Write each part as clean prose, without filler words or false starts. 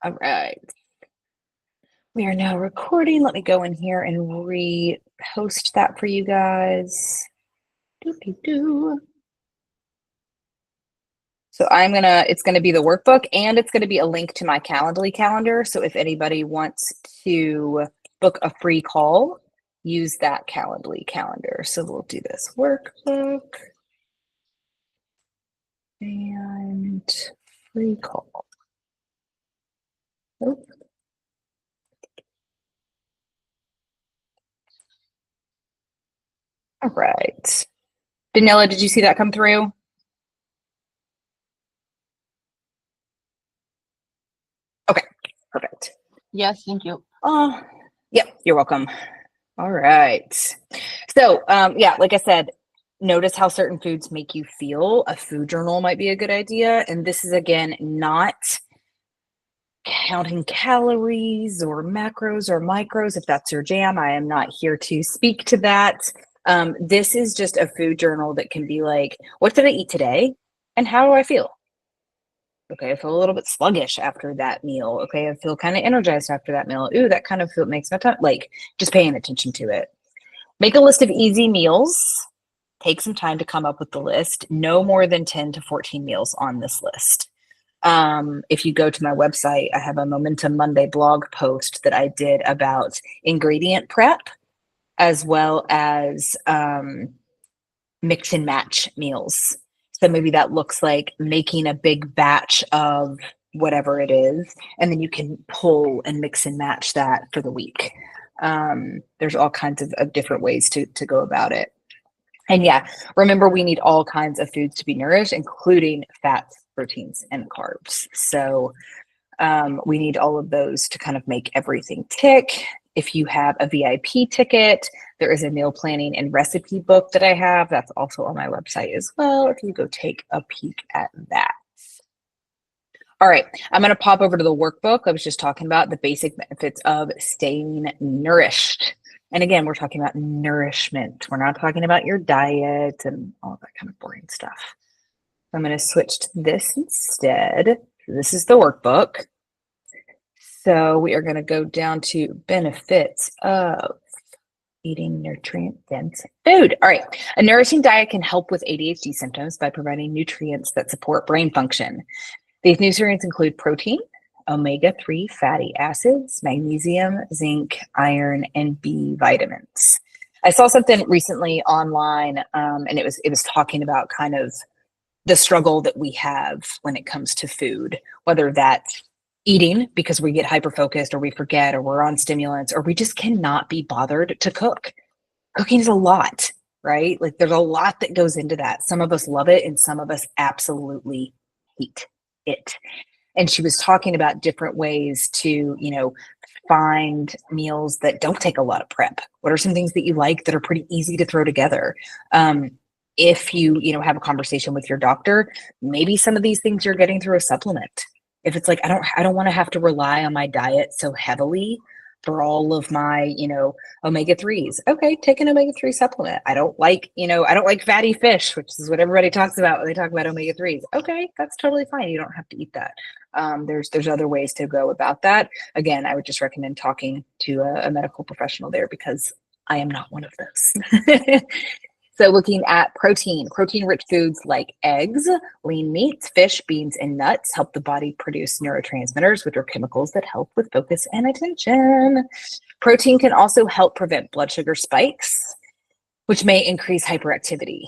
All right. We are now recording. Let me go in here and repost that for you guys. Doo-doo-doo. So it's gonna be the workbook and it's gonna be a link to my Calendly calendar. So if anybody wants to book a free call, use that Calendly calendar. So we'll do this workbook and free call. Oh. All right. Daniela, did you see that come through? Okay, perfect. Yes, thank you. Oh, yep, you're welcome. All right. So, yeah, like I said, notice how certain foods make you feel. A food journal might be a good idea. And this is, again, not counting calories or macros or micros. If that's your jam, I am not here to speak to that. This is just a food journal that can be like, what did I eat today? And how do I feel? Okay, I feel a little bit sluggish after that meal. Okay, I feel kind of energized after that meal. Ooh, that kind of feel makes my tongue like just paying attention to it. Make a list of easy meals. Take some time to come up with the list. No more than 10 to 14 meals on this list. If you go to my website, I have a Momentum Monday blog post that I did about ingredient prep as well as mix and match meals. So maybe that looks like making a big batch of whatever it is, and then you can pull and mix and match that for the week. There's all kinds of different ways to go about it. And yeah, remember we need all kinds of foods to be nourished, including fats, proteins, and carbs. So we need all of those to kind of make everything tick. If you have a VIP ticket, there is a meal planning and recipe book that I have. That's also on my website as well. If you go take a peek at that. All right, I'm going to pop over to the workbook. I was just talking about the basic benefits of staying nourished. And again, we're talking about nourishment. We're not talking about your diet and all that kind of boring stuff. I'm going to switch to this instead. This is the workbook. So we are going to go down to benefits of eating nutrient-dense food. All right. A nourishing diet can help with ADHD symptoms by providing nutrients that support brain function. These nutrients include protein, omega-3 fatty acids, magnesium, zinc, iron, and B vitamins. I saw something recently online, and it was talking about kind of the struggle that we have when it comes to food, whether that's eating because we get hyper focused or we forget or we're on stimulants or we just cannot be bothered to cook. Cooking is a lot, right? Like there's a lot that goes into that. Some of us love it and some of us absolutely hate it. And she was talking about different ways to, find meals that don't take a lot of prep. What are some things that you like that are pretty easy to throw together? If you have a conversation with your doctor, maybe some of these things you're getting through a supplement. If it's like, I don't want to have to rely on my diet so heavily for all of my, omega-3s. Okay, take an omega-3 supplement. I don't like fatty fish, which is what everybody talks about when they talk about omega-3s. Okay, that's totally fine. You don't have to eat that. There's other ways to go about that. Again, I would just recommend talking to a medical professional there because I am not one of those. So looking at protein-rich foods like eggs, lean meats, fish, beans, and nuts help the body produce neurotransmitters, which are chemicals that help with focus and attention. Protein can also help prevent blood sugar spikes, which may increase hyperactivity.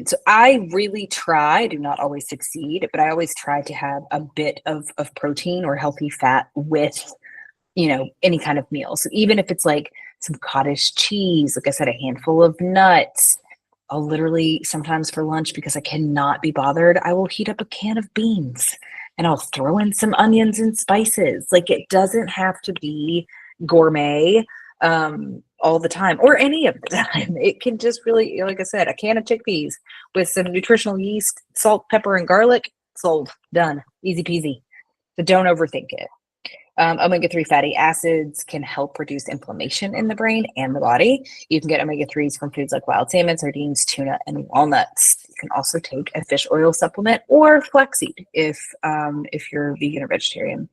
So I really try, do not always succeed, but I always try to have a bit of protein or healthy fat with any kind of meal. So even if it's like some cottage cheese, like I said, a handful of nuts, I'll literally sometimes for lunch, because I cannot be bothered, I will heat up a can of beans and I'll throw in some onions and spices. Like it doesn't have to be gourmet all the time or any of the time. It can just really, like I said, a can of chickpeas with some nutritional yeast, salt, pepper, and garlic, sold, done, easy peasy. So don't overthink it. Omega-3 fatty acids can help reduce inflammation in the brain and the body. You can get omega-3s from foods like wild salmon, sardines, tuna, and walnuts. You can also take a fish oil supplement or flaxseed if you're vegan or vegetarian.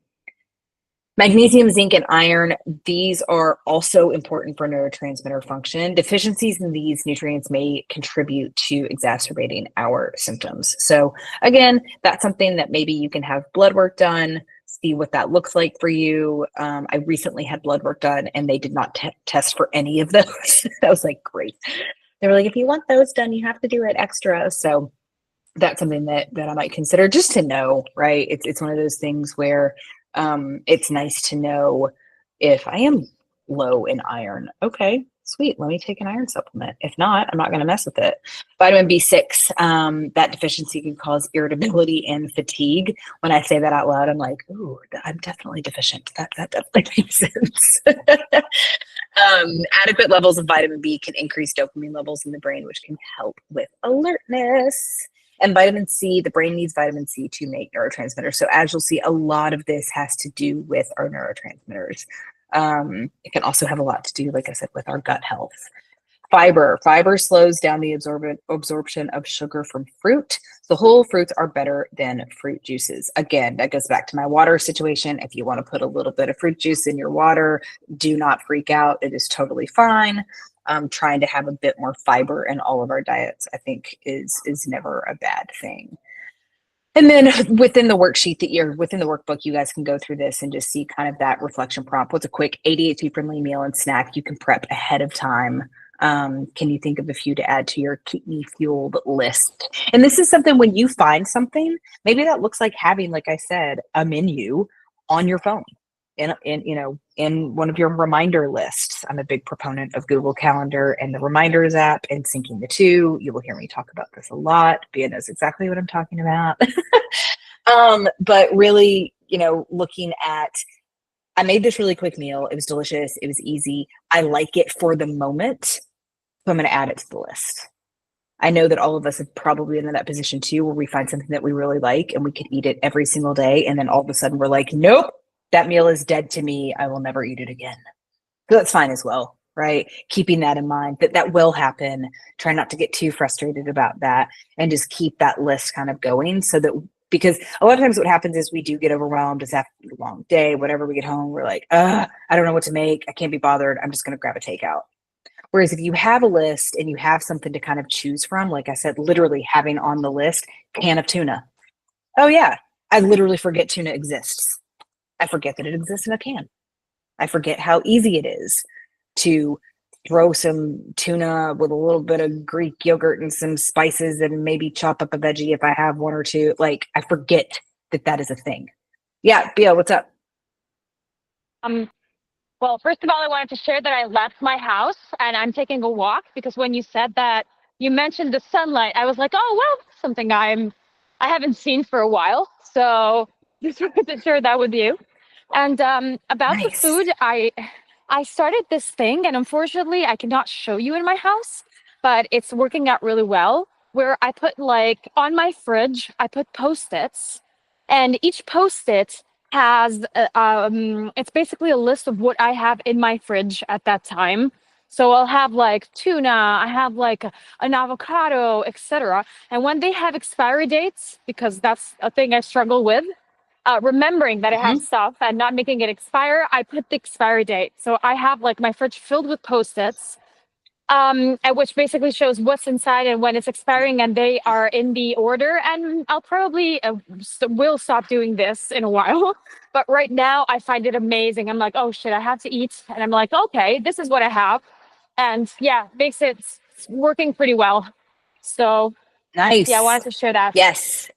Magnesium, zinc, and iron, these are also important for neurotransmitter function. Deficiencies in these nutrients may contribute to exacerbating our symptoms. So again, that's something that maybe you can have blood work done, see what that looks like for you. I recently had blood work done and they did not test for any of those. I was like, great. They were like, if you want those done, you have to do it extra. So that's something that I might consider just to know, right? It's one of those things where it's nice to know if I am low in iron. Okay, sweet. Let me take an iron supplement. If not, I'm not going to mess with it. Vitamin B6, that deficiency can cause irritability and fatigue. When I say that out loud, I'm like, ooh, I'm definitely deficient. That definitely makes sense. Adequate levels of vitamin B can increase dopamine levels in the brain, which can help with alertness. And vitamin C, the brain needs vitamin C to make neurotransmitters. So as you'll see, a lot of this has to do with our neurotransmitters. It can also have a lot to do, like I said, with our gut health. Fiber slows down the absorption of sugar from fruit. So whole fruits are better than fruit juices. Again, that goes back to my water situation. If you want to put a little bit of fruit juice in your water, do not freak out. It is totally fine. Trying to have a bit more fiber in all of our diets, I think is never a bad thing. And then within the worksheet within the workbook, you guys can go through this and just see kind of that reflection prompt. What's a quick ADHD friendly meal and snack you can prep ahead of time? Can you think of a few to add to your keep me fueled list? And this is something when you find something, maybe that looks like having, like I said, a menu on your phone in one of your reminder lists. I'm a big proponent of Google Calendar and the Reminders app and syncing the two. You will hear me talk about this a lot. Bea knows exactly what I'm talking about. But really, looking at, I made this really quick meal. It was delicious. It was easy. I like it for the moment. So I'm going to add it to the list. I know that all of us have probably been in that position too, where we find something that we really like and we could eat it every single day. And then all of a sudden we're like, nope, that meal is dead to me. I will never eat it again. So that's fine as well, right? Keeping that in mind, that will happen. Try not to get too frustrated about that and just keep that list kind of going so that, because a lot of times what happens is we do get overwhelmed. It's after a long day, whatever, we get home, we're like, I don't know what to make. I can't be bothered. I'm just going to grab a takeout. Whereas if you have a list and you have something to kind of choose from, like I said, literally having on the list, can of tuna. Oh yeah, I literally forget tuna exists. I forget that it exists in a can. I forget how easy it is to throw some tuna with a little bit of Greek yogurt and some spices and maybe chop up a veggie if I have one or two. Like, I forget that is a thing. Yeah, Bea, what's up? Well, first of all, I wanted to share that I left my house and I'm taking a walk because when you said that you mentioned the sunlight, I was like, oh well, something I haven't seen for a while. So just wanted to share that with you. And about the Nice. food, I started this thing, and unfortunately, I cannot show you in my house, but it's working out really well. Where I put like on my fridge, I put post-its, and each post-it has it's basically a list of what I have in my fridge at that time. So I'll have like tuna, I have like an avocado, etc. And when they have expiry dates, because that's a thing I struggle with, remembering that I have Mm-hmm. stuff and not making it expire, I put the expiry date. So I have like my fridge filled with post-its, and which basically shows what's inside and when it's expiring, and they are in the order. And I'll probably will stop doing this in a while, but right now I find it amazing. I'm like, oh shit, I have to eat, and I'm like, okay, this is what I have, and yeah, makes it working pretty well. So yeah, I Nice. wanted to share that. Yes.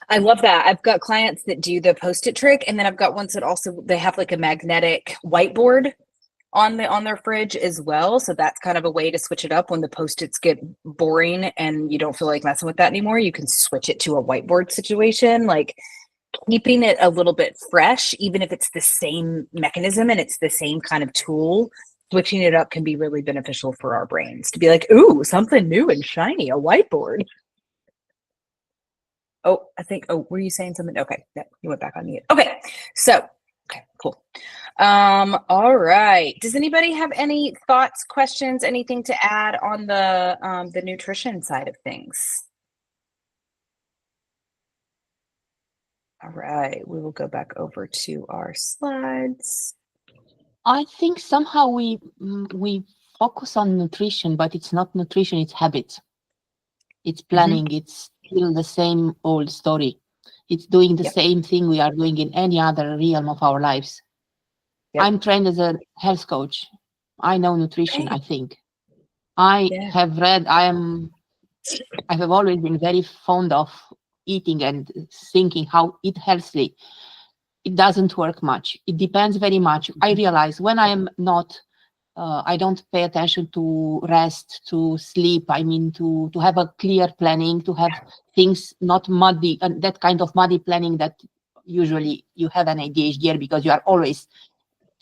I love that. I've got clients that do the post-it trick, and then I've got ones that also they have like a magnetic whiteboard on their fridge as well. So that's kind of a way to switch it up when the post-its get boring and you don't feel like messing with that anymore. You can switch it to a whiteboard situation, like keeping it a little bit fresh, even if it's the same mechanism and it's the same kind of tool. Switching it up can be really beneficial for our brains to be like, ooh, something new and shiny, a whiteboard. Oh, were you saying something? Okay, no, you went back on mute. Okay, so, okay, cool. All right. Does anybody have any thoughts, questions, anything to add on the nutrition side of things? All right, we will go back over to our slides. I think somehow we focus on nutrition, but it's not nutrition, it's habits. It's planning, it's still the same old story. It's doing the Yep. same thing we are doing in any other realm of our lives. Yep. I'm trained as a health coach. I know nutrition, Okay. I think. I Yeah. have read, I have always been very fond of eating and thinking how eat healthily. It doesn't work much. It depends very much. I realize when I am not, I don't pay attention to rest, to sleep. I mean, to have a clear planning, to have things not muddy, and that kind of muddy planning that usually you have an ADHD because you are always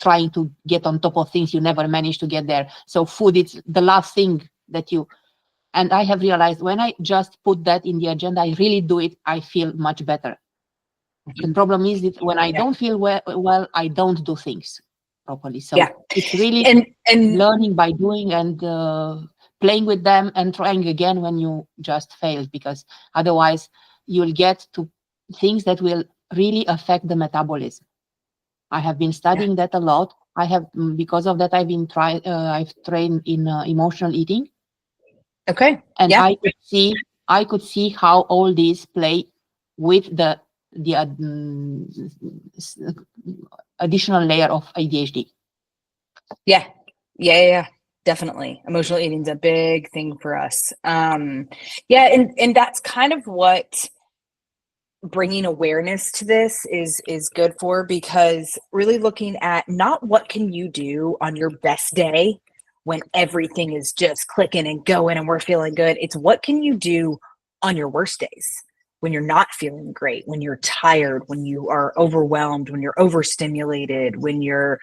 trying to get on top of things. You never manage to get there. So food is the last thing that you, and I have realized when I just put that in the agenda, I really do it, I feel much better. The problem is that when I don't feel well, I don't do things properly. So it's really and learning by doing and playing with them and trying again when you just failed, because otherwise you'll get to things that will really affect the metabolism. I have been studying that a lot. I have, because of that, I've trained in emotional eating. Okay. And I could see how all these play with the additional layer of ADHD. Yeah, definitely. Emotional eating's a big thing for us. And that's kind of what bringing awareness to this is good for, because really looking at not what can you do on your best day when everything is just clicking and going and we're feeling good. It's what can you do on your worst days, when you're not feeling great, when you're tired, when you are overwhelmed, when you're overstimulated, when you're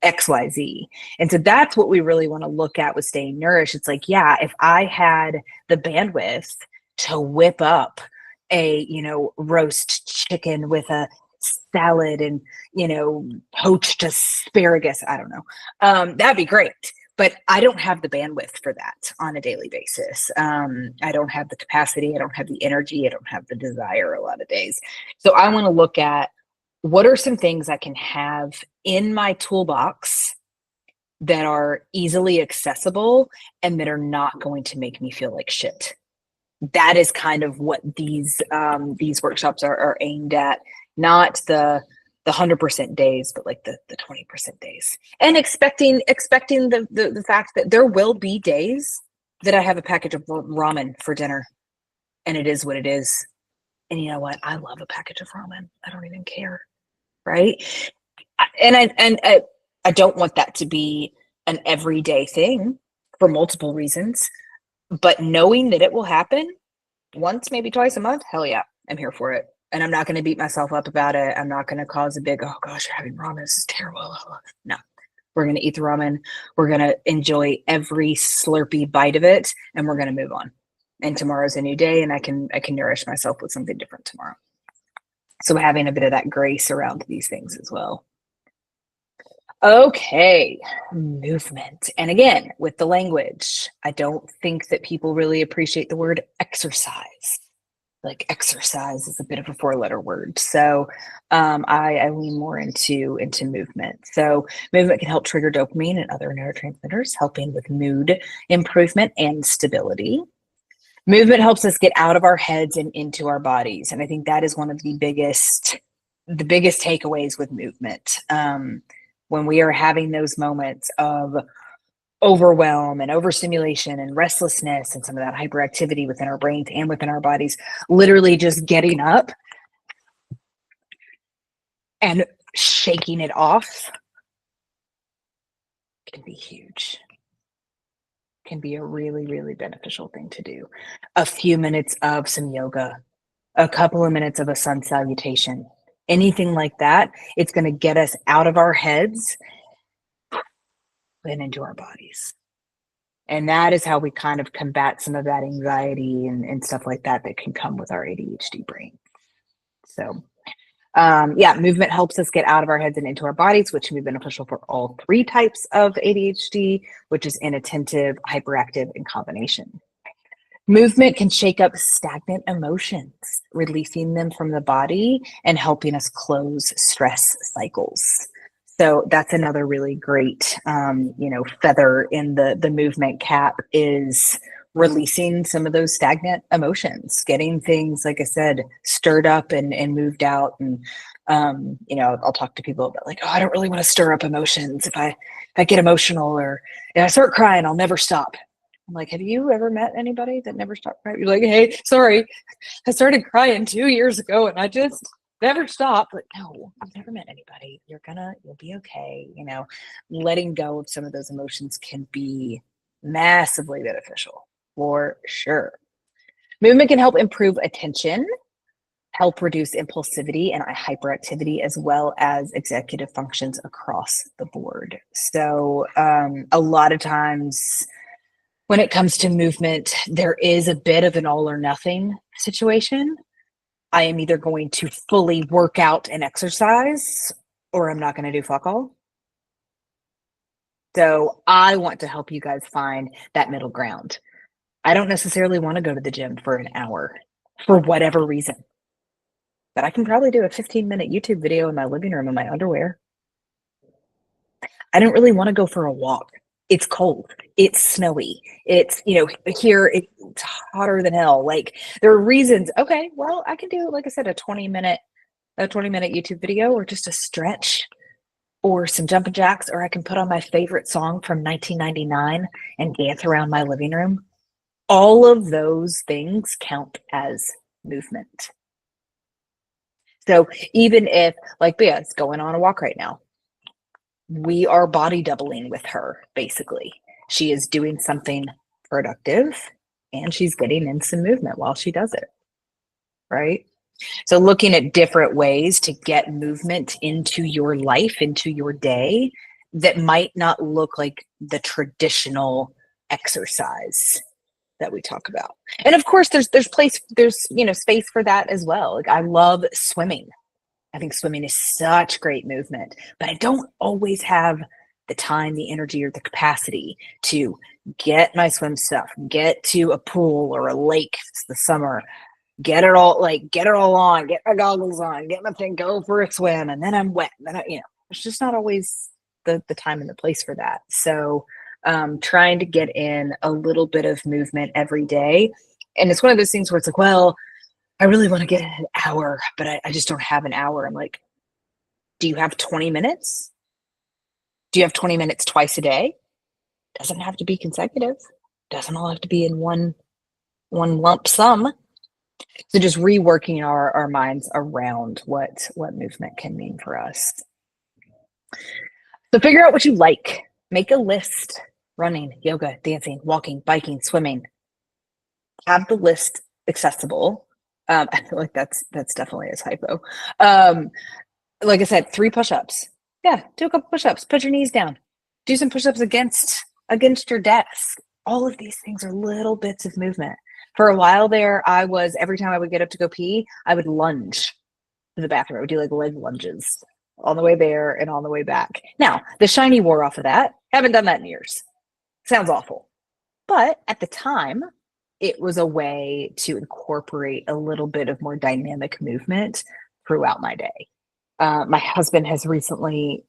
XYZ. And so that's what we really want to look at with staying nourished. It's like, yeah, if I had the bandwidth to whip up a, roast chicken with a salad and, poached asparagus, I don't know, that'd be great. But I don't have the bandwidth for that on a daily basis. I don't have the capacity. I don't have the energy. I don't have the desire a lot of days. So I want to look at, what are some things I can have in my toolbox that are easily accessible and that are not going to make me feel like shit? That is kind of what these workshops are aimed at, not the 100% days, but like the 20% days, and expecting the fact that there will be days that I have a package of ramen for dinner, and it is what it is. And you know what? I love a package of ramen. I don't even care. Right. And I don't want that to be an everyday thing for multiple reasons, but knowing that it will happen once, maybe twice a month, hell yeah, I'm here for it. And I'm not going to beat myself up about it. I'm not going to cause a big, oh gosh, you're having ramen, this is terrible. No, we're going to eat the ramen. We're going to enjoy every slurpy bite of it, and we're going to move on. And tomorrow's a new day, and I can nourish myself with something different tomorrow. So having a bit of that grace around these things as well. Okay, movement. And again, with the language, I don't think that people really appreciate the word exercise. Like exercise is a bit of a 4-letter word. So I lean more into movement. So movement can help trigger dopamine and other neurotransmitters, helping with mood improvement and stability. Movement helps us get out of our heads and into our bodies. And I think that is one of the biggest takeaways with movement. When we are having those moments of overwhelm and overstimulation and restlessness and some of that hyperactivity within our brains and within our bodies, literally just getting up and shaking it off can be huge. Can be a really, really beneficial thing to do. A few minutes of some yoga, a couple of minutes of a sun salutation, anything like that, it's going to get us out of our heads and into our bodies. And that is how we kind of combat some of that anxiety and stuff like that can come with our ADHD brain. So movement helps us get out of our heads and into our bodies, which can be beneficial for all 3 types of ADHD, which is inattentive, hyperactive, and combination. Movement can shake up stagnant emotions, releasing them from the body and helping us close stress cycles. So that's another really great, feather in the movement cap is releasing some of those stagnant emotions, getting things, like I said, stirred up and moved out. And, I'll talk to people about like, oh, I don't really want to stir up emotions. If I get emotional or if I start crying, I'll never stop. I'm like, have you ever met anybody that never stopped crying? You're like, hey, sorry, I started crying 2 years ago and I just never stopped. But no, I've never met anybody. You'll be okay. Letting go of some of those emotions can be massively beneficial for sure. Movement can help improve attention, help reduce impulsivity and hyperactivity, as well as executive functions across the board. So a lot of times, when it comes to movement, there is a bit of an all or nothing situation. I am either going to fully work out and exercise, or I'm not going to do fuck all. So I want to help you guys find that middle ground. I don't necessarily want to go to the gym for an hour for whatever reason, but I can probably do a 15-minute YouTube video in my living room in my underwear. I don't really want to go for a walk. It's cold. It's snowy. It's, here it's hotter than hell. Like there are reasons. Okay, well, I can do, like I said, a 20-minute YouTube video or just a stretch or some jumping jacks, or I can put on my favorite song from 1999 and dance around my living room. All of those things count as movement. So even if, like Bea's going on a walk right now, we are body doubling with her, basically. She is doing something productive and she's getting in some movement while she does it, right? So looking at different ways to get movement into your life, into your day, that might not look like the traditional exercise that we talk about. And of course, there's space for that as well. Like I love swimming. I think swimming is such great movement, but I don't always have the time, the energy, or the capacity to get my swim stuff, get to a pool or a lake if it's the summer, get it all on, get my goggles on, get my thing, go for a swim, and then I'm wet. Then it's just not always the time and the place for that. So trying to get in a little bit of movement every day. And it's one of those things where it's like, well, I really want to get an hour, but I just don't have an hour. I'm like, do you have 20 minutes? Do you have 20 minutes twice a day? Doesn't have to be consecutive. Doesn't all have to be in one lump sum. So just reworking our minds around what movement can mean for us. So figure out what you like. Make a list. Running, yoga, dancing, walking, biking, swimming. Have the list accessible. I feel like that's definitely a typo. Like I said, 3 push-ups. Yeah, do a couple push-ups. Put your knees down. Do some push-ups against your desk. All of these things are little bits of movement. For a while there, every time I would get up to go pee, I would lunge to the bathroom. I would do like leg lunges on the way there and on the way back. Now, the shiny wore off of that. Haven't done that in years. Sounds awful. But at the time, it was a way to incorporate a little bit of more dynamic movement throughout my day. My husband has recently,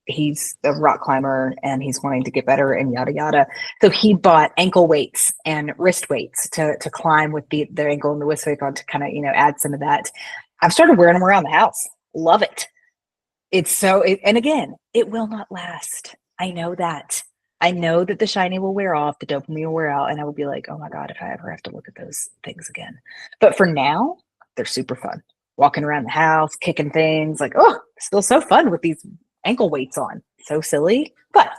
he's a rock climber and he's wanting to get better and yada, yada. So he bought ankle weights and wrist weights to climb with the ankle and the wrist weight on to kind of, add some of that. I've started wearing them around the house. Love it. And again, it will not last. I know that. I know that the shiny will wear off, the dopamine will wear out, and I will be like, oh my God, if I ever have to look at those things again. But for now, they're super fun. Walking around the house, kicking things, like, oh, still so fun with these ankle weights on. So silly, but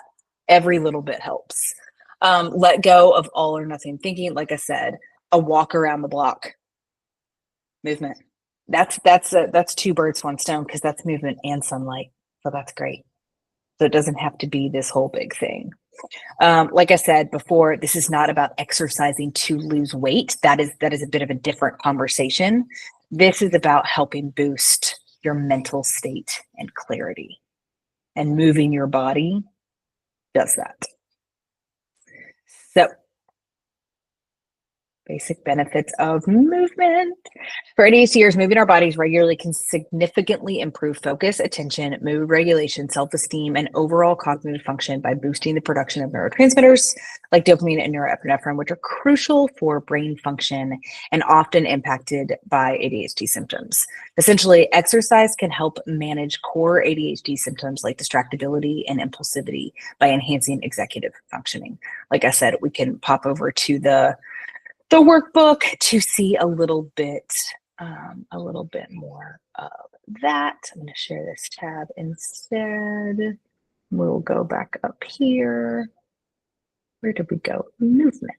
every little bit helps. Let go of all or nothing thinking. Like I said, a walk around the block. Movement. That's 2 birds, 1 stone, because that's movement and sunlight. So that's great. So it doesn't have to be this whole big thing. Like I said before, this is not about exercising to lose weight. That is a bit of a different conversation. This is about helping boost your mental state and clarity. And moving your body does that. So Basic benefits of movement. For ADHDers, moving our bodies regularly can significantly improve focus, attention, mood regulation, self-esteem, and overall cognitive function by boosting the production of neurotransmitters like dopamine and norepinephrine, which are crucial for brain function and often impacted by ADHD symptoms. Essentially, exercise can help manage core ADHD symptoms like distractibility and impulsivity by enhancing executive functioning. Like I said, we can pop over to the workbook to see a little bit more of that. I'm going to share this tab instead. We'll go back up here. Where did we go? Movement.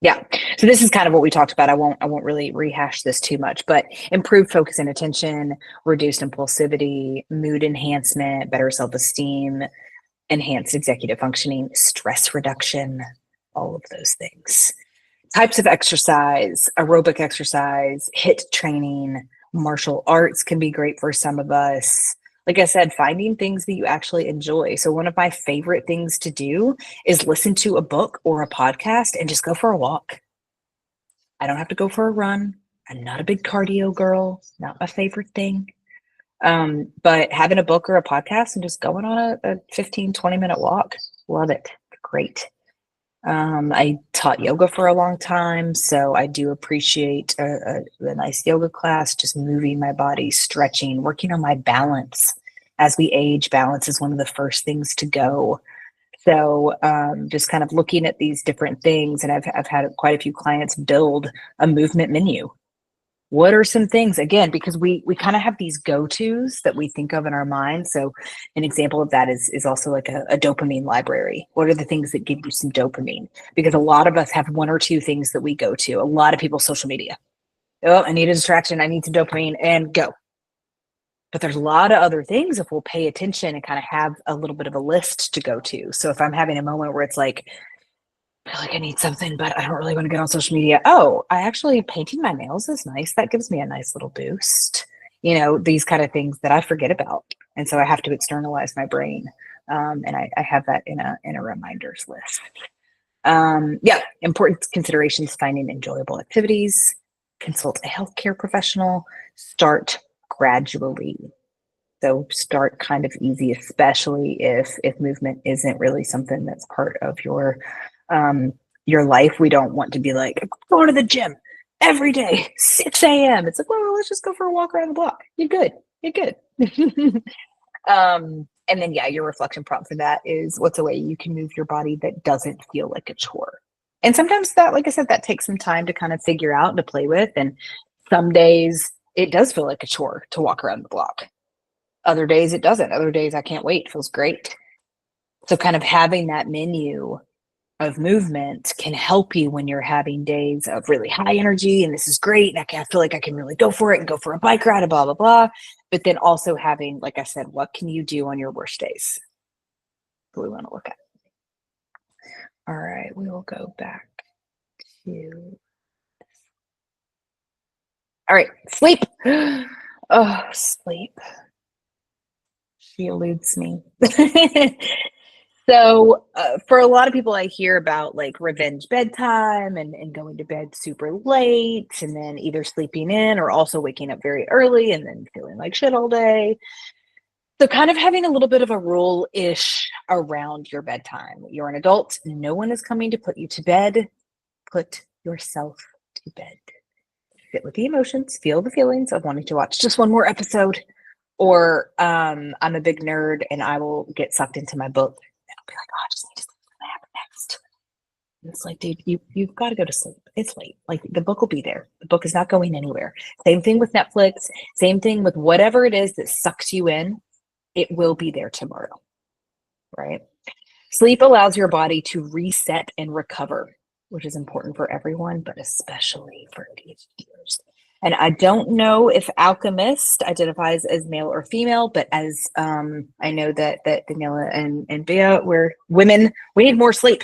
Yeah. So this is kind of what we talked about. I won't really rehash this too much, but improved focus and attention, reduced impulsivity, mood enhancement, better self-esteem, enhanced executive functioning, stress reduction, all of those things. Types of exercise, aerobic exercise, HIIT training, martial arts can be great for some of us. Like I said, finding things that you actually enjoy. So one of my favorite things to do is listen to a book or a podcast and just go for a walk. I don't have to go for a run. I'm not a big cardio girl, not my favorite thing. But having a book or a podcast and just going on a 15, 20-minute walk, love it. Great. I taught yoga for a long time, so I do appreciate a nice yoga class, just moving my body, stretching, working on my balance. As we age, balance is one of the first things to go. So just kind of looking at these different things, and I've had quite a few clients build a movement menu. What are some things, again, because we kind of have these go-tos that we think of in our mind. So an example of that is also like a dopamine library. What are the things that give you some dopamine? Because a lot of us have one or two things that we go to. A lot of people, social media. Oh, I need a distraction. I need some dopamine, and go. But there's a lot of other things if we'll pay attention and kind of have a little bit of a list to go to. So if I'm having a moment where it's like, I feel like I need something, but I don't really want to get on social media. Oh, I actually painting my nails is nice. That gives me a nice little boost. You know, these kind of things that I forget about. And so I have to externalize my brain. And I have that in a reminders list. Yeah, important considerations: finding enjoyable activities, consult a healthcare professional, start gradually. So start kind of easy, especially if movement isn't really something that's part of your life. We don't want to be like, going to the gym every day, 6 a.m. It's like, well, let's just go for a walk around the block. You're good. You're good. And then, yeah, your reflection prompt for that is, what's a way you can move your body that doesn't feel like a chore? And sometimes that, like I said, that takes some time to kind of figure out and to play with. And some days it does feel like a chore to walk around the block. Other days it doesn't. Other days I can't wait. It feels great. So kind of having that menu of movement can help you when you're having days of really high energy and this is great and I feel like I can really go for it and go for a bike ride and blah, blah, blah. But then also having, like I said, what can you do on your worst days? That we want to look at. All right, we will go back to this. All right, sleep. Oh, sleep. She eludes me. So for a lot of people, I hear about like revenge bedtime and going to bed super late and then either sleeping in or also waking up very early and then feeling like shit all day. So kind of having a little bit of a rule-ish around your bedtime. You're an adult. No one is coming to put you to bed. Put yourself to bed. Sit with the emotions, feel the feelings of wanting to watch just one more episode. Or I'm a big nerd and I will get sucked into my book. I'll be like, oh, I just need to see what's gonna happen next. And it's like, dude, you've got to go to sleep. It's late. Like the book will be there. The book is not going anywhere. Same thing with Netflix. Same thing with whatever it is that sucks you in. It will be there tomorrow, right? Sleep allows your body to reset and recover, which is important for everyone, but especially for ADHDers. And I don't know if Alchemist identifies as male or female, but as I know that Daniela and Bea, we're women, we need more sleep.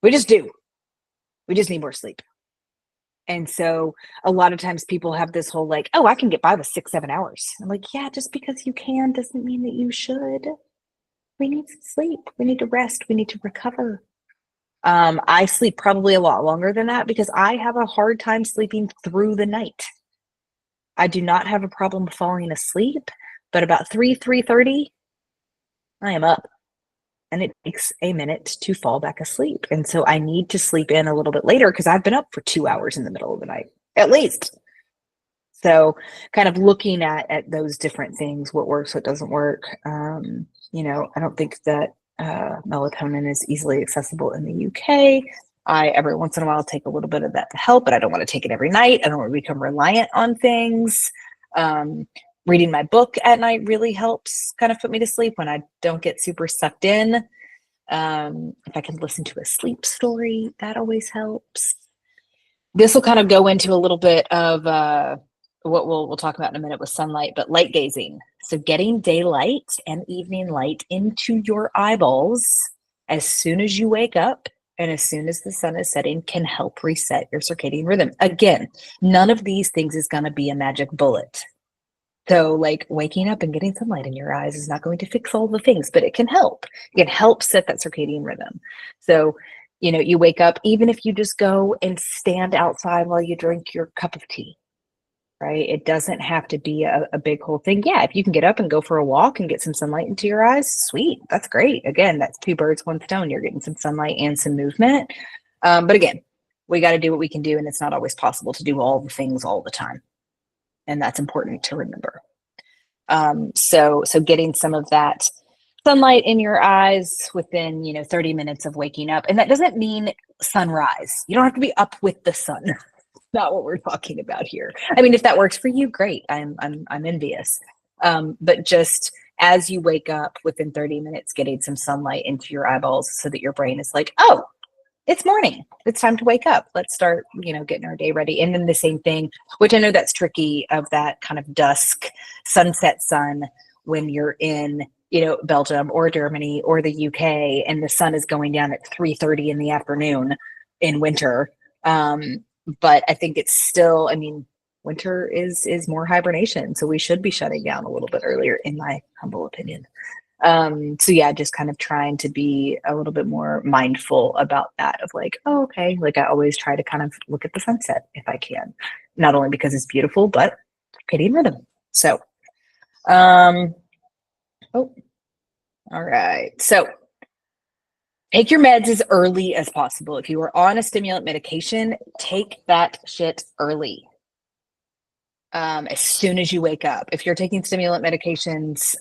We just do. We just need more sleep. And so a lot of times people have this whole like, oh, I can get by with 6-7 hours. I'm like, yeah, just because you can doesn't mean that you should. We need some sleep. We need to rest. We need to recover. I sleep probably a lot longer than that because I have a hard time sleeping through the night. I do not have a problem falling asleep, but about 3:30, I am up. And it takes a minute to fall back asleep. And so I need to sleep in a little bit later because I've been up for 2 hours in the middle of the night, at least. So kind of looking at those different things, what works, what doesn't work. I don't think that melatonin is easily accessible in the UK. I every once in a while take a little bit of that to help, but I don't want to take it every night. I don't want to become reliant on things. Reading my book at night really helps kind of put me to sleep when I don't get super sucked in. If I can listen to a sleep story, that always helps. This will kind of go into a little bit of what we'll talk about in a minute with sunlight, but light gazing. So getting daylight and evening light into your eyeballs as soon as you wake up and as soon as the sun is setting can help reset your circadian rhythm. Again, none of these things is going to be a magic bullet. So like waking up and getting sunlight in your eyes is not going to fix all the things, but it can help. It can help set that circadian rhythm. So, you wake up, even if you just go and stand outside while you drink your cup of tea, right? It doesn't have to be a big whole thing. Yeah, if you can get up and go for a walk and get some sunlight into your eyes, sweet. That's great. Again, that's two birds, one stone. You're getting some sunlight and some movement. But again, we got to do what we can do, and it's not always possible to do all the things all the time. And that's important to remember. So getting some of that sunlight in your eyes within, 30 minutes of waking up. And that doesn't mean sunrise. You don't have to be up with the sun. Not what we're talking about here. I mean, if that works for you, great. I'm envious. But just as you wake up within 30 minutes, getting some sunlight into your eyeballs so that your brain is like, oh, it's morning. It's time to wake up. Let's start, getting our day ready. And then the same thing, which I know that's tricky, of that kind of dusk sunset sun when you're in, Belgium or Germany or the UK, and the sun is going down at 3:30 in the afternoon in winter. But I think it's still, winter is more hibernation. So we should be shutting down a little bit earlier, in my humble opinion. So yeah, just kind of trying to be a little bit more mindful about that, of like, oh, okay. Like I always try to kind of look at the sunset if I can, not only because it's beautiful, but circadian rhythm. So, all right. So take your meds as early as possible. If you are on a stimulant medication, take that shit early. As soon as you wake up. If you're taking stimulant medications,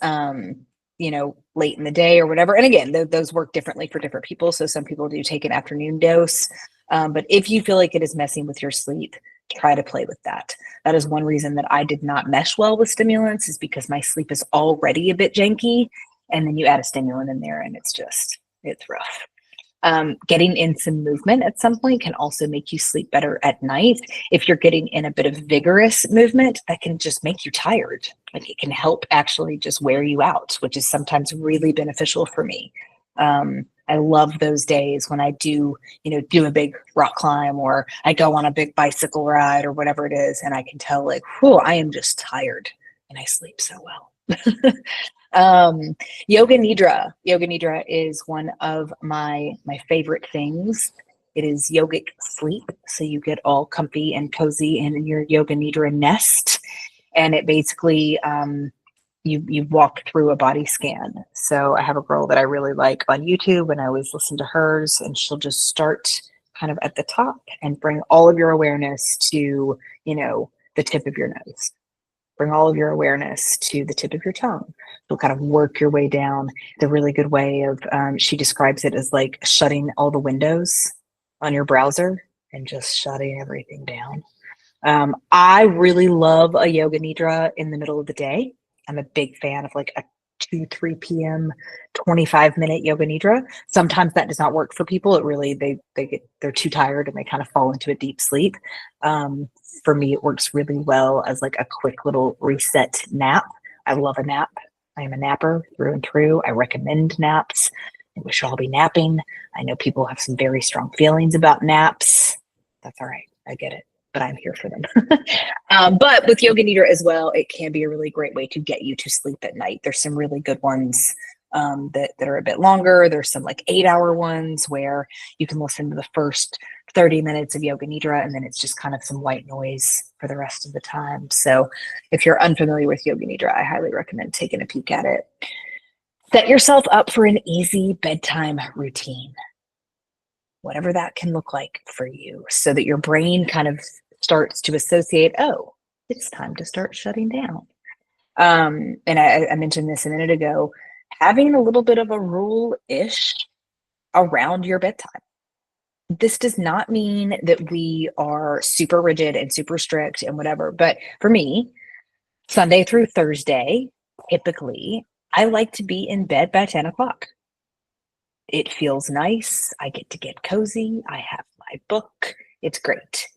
late in the day or whatever. And again, those work differently for different people. So some people do take an afternoon dose. But if you feel like it is messing with your sleep, try to play with that. That is one reason that I did not mesh well with stimulants, is because my sleep is already a bit janky. And then you add a stimulant in there and it's rough. Getting in some movement at some point can also make you sleep better at night. If you're getting in a bit of vigorous movement, that can just make you tired. Like it can help actually just wear you out, which is sometimes really beneficial for me. I love those days when I do a big rock climb, or I go on a big bicycle ride or whatever it is. And I can tell like, whew, I am just tired and I sleep so well. Yoga Nidra. Yoga Nidra is one of my favorite things. It is yogic sleep. So you get all comfy and cozy in your Yoga Nidra nest. And it basically, you walk through a body scan. So I have a girl that I really like on YouTube, and I always listen to hers, and she'll just start kind of at the top and bring all of your awareness to, the tip of your nose. Bring all of your awareness to the tip of your tongue. You'll kind of work your way down. It's a really good way of, she describes it as like shutting all the windows on your browser and just shutting everything down. I really love a Yoga Nidra in the middle of the day. I'm a big fan of like a 2-3 p.m. 25-minute Yoga Nidra. Sometimes that does not work for people. It really, they're too tired and they kind of fall into a deep sleep. For me, it works really well as like a quick little reset nap. I love a nap. I am a napper through and through. I recommend naps. I wish I'll be napping. I know people have some very strong feelings about naps. That's all right. I get it, but I'm here for them. But with Yoga Nidra as well, it can be a really great way to get you to sleep at night. There's some really good ones that are a bit longer. There's some like 8-hour ones where you can listen to the first 30 minutes of yoga nidra, and then it's just kind of some white noise for the rest of the time. So if you're unfamiliar with yoga nidra, I highly recommend taking a peek at it. Set yourself up for an easy bedtime routine, whatever that can look like for you, so that your brain kind of starts to associate, oh, it's time to start shutting down. And I mentioned this a minute ago, having a little bit of a rule-ish around your bedtime. This does not mean that we are super rigid and super strict and whatever, but for me, Sunday through Thursday, typically, I like to be in bed by 10 o'clock. It feels nice. I get to get cozy. I have my book. It's great.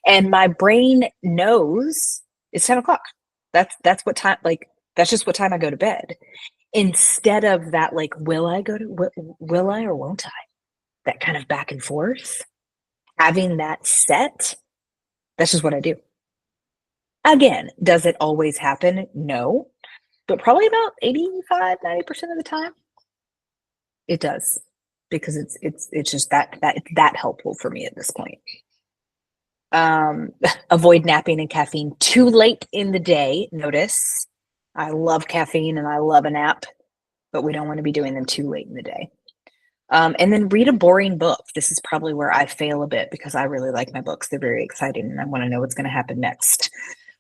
And my brain knows it's 10 o'clock. That's what time, like, that's just what time I go to bed. Instead of that, like, will I or won't I? That kind of back and forth, having that set, that's just what I do. Again, does it always happen? No, but probably about 85, 90% of the time, it does, because it's just that helpful for me at this point. Avoid napping and caffeine too late in the day. Notice, I love caffeine and I love a nap, but we don't want to be doing them too late in the day. And then read a boring book. This is probably where I fail a bit, because I really like my books. They're very exciting and I want to know what's going to happen next.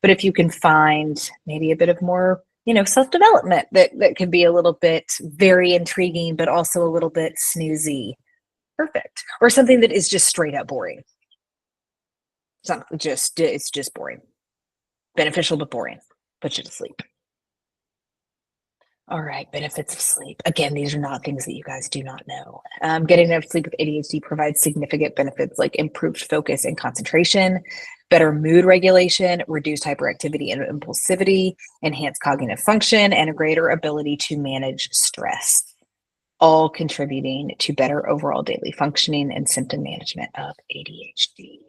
But if you can find maybe a bit of more, self-development that can be a little bit very intriguing, but also a little bit snoozy, perfect. Or something that is just straight up boring. It's just boring. Beneficial, but boring. Puts you to sleep. All right, benefits of sleep. Again, these are not things that you guys do not know. Getting enough sleep with ADHD provides significant benefits like improved focus and concentration, better mood regulation, reduced hyperactivity and impulsivity, enhanced cognitive function, and a greater ability to manage stress, all contributing to better overall daily functioning and symptom management of ADHD.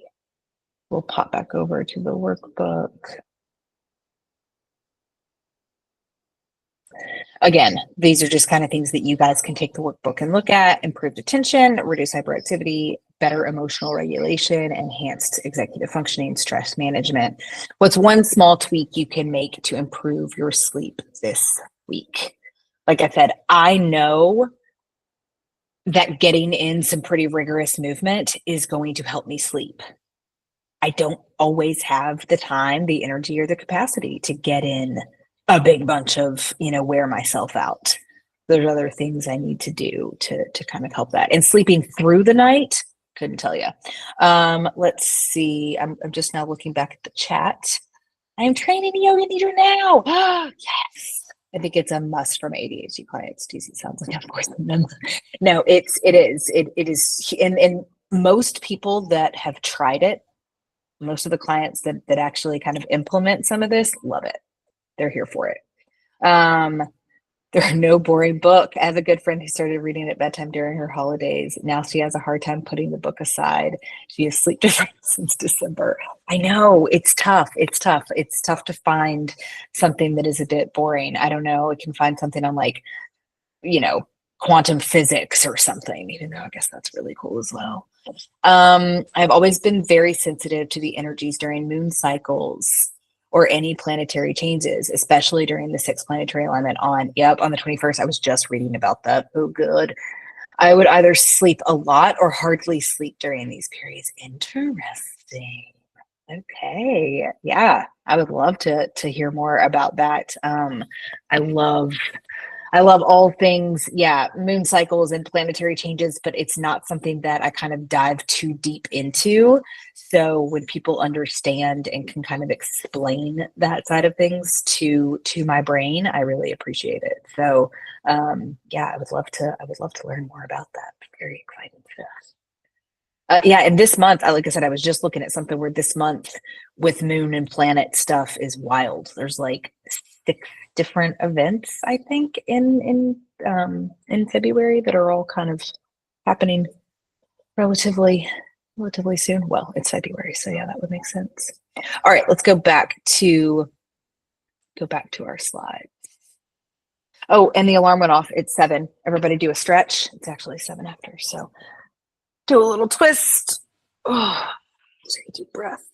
We'll pop back over to the workbook. Again, these are just kind of things that you guys can take the workbook and look at. Improved attention, reduced hyperactivity, better emotional regulation, enhanced executive functioning, stress management. What's one small tweak you can make to improve your sleep this week? Like I said, I know that getting in some pretty rigorous movement is going to help me sleep. I don't always have the time, the energy, or the capacity to get in a big bunch of, wear myself out. There's other things I need to do to kind of help that. And sleeping through the night, couldn't tell you. Let's see. I'm just now looking back at the chat. I am training yoga nidra now. Yes. I think it's a must from ADHD clients. DC sounds like, of course, no, it is. And most people that have tried it, most of the clients that actually kind of implement some of this, love it. They're here for it. There are no boring book. I have a good friend who started reading at bedtime during her holidays. Now she has a hard time putting the book aside. She has sleep deprived since December. I know, it's tough. It's tough. It's tough to find something that is a bit boring. I don't know. I can find something on quantum physics or something, even though I guess that's really cool as well. I've always been very sensitive to the energies during moon cycles or any planetary changes, especially during the 6th planetary alignment on the 21st. I was just reading about that. Oh, good. I would either sleep a lot or hardly sleep during these periods. Interesting. Okay. Yeah, I would love to hear more about that. I love all things, moon cycles and planetary changes, but it's not something that I kind of dive too deep into. So when people understand and can kind of explain that side of things to my brain, I really appreciate it. So I would love to learn more about that. Very excited for that. And this month, like I said, I was just looking at something where this month with moon and planet stuff is wild. There's like 6 different events, I think, in February that are all kind of happening relatively soon. Well, it's February, so yeah, that would make sense. All right, let's go back to our slides. Oh, and the alarm went off. It's 7. Everybody do a stretch. It's actually 7 after. So do a little twist. Oh, take a deep breath.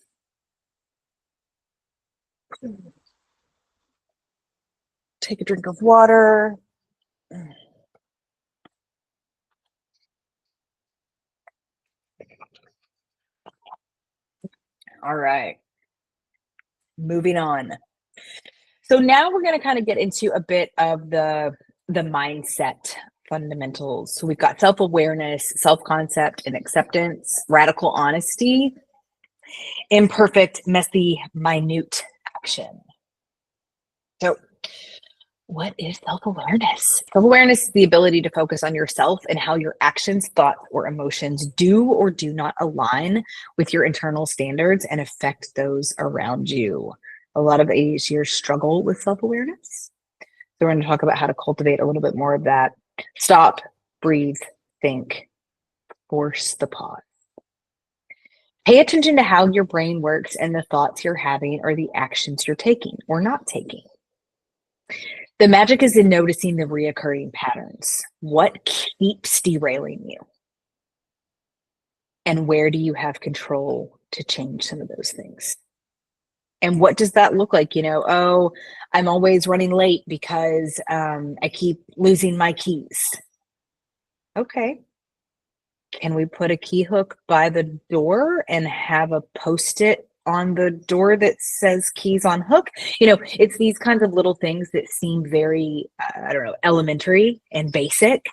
Take a drink of water. All right. Moving on. So now we're going to kind of get into a bit of the mindset fundamentals. So we've got self-awareness, self-concept and acceptance, radical honesty, imperfect, messy, minute action. So what is self-awareness? Self-awareness is the ability to focus on yourself and how your actions, thoughts, or emotions do or do not align with your internal standards and affect those around you. A lot of ADHDers struggle with self-awareness. So we're going to talk about how to cultivate a little bit more of that. Stop, breathe, think, force the pause. Pay attention to how your brain works and the thoughts you're having or the actions you're taking or not taking. The magic is in noticing the reoccurring patterns. What keeps derailing you? And where do you have control to change some of those things? And what does that look like? Oh, I'm always running late because I keep losing my keys. Okay. Can we put a key hook by the door and have a Post-it on the door that says keys on hook? It's these kinds of little things that seem very, elementary and basic.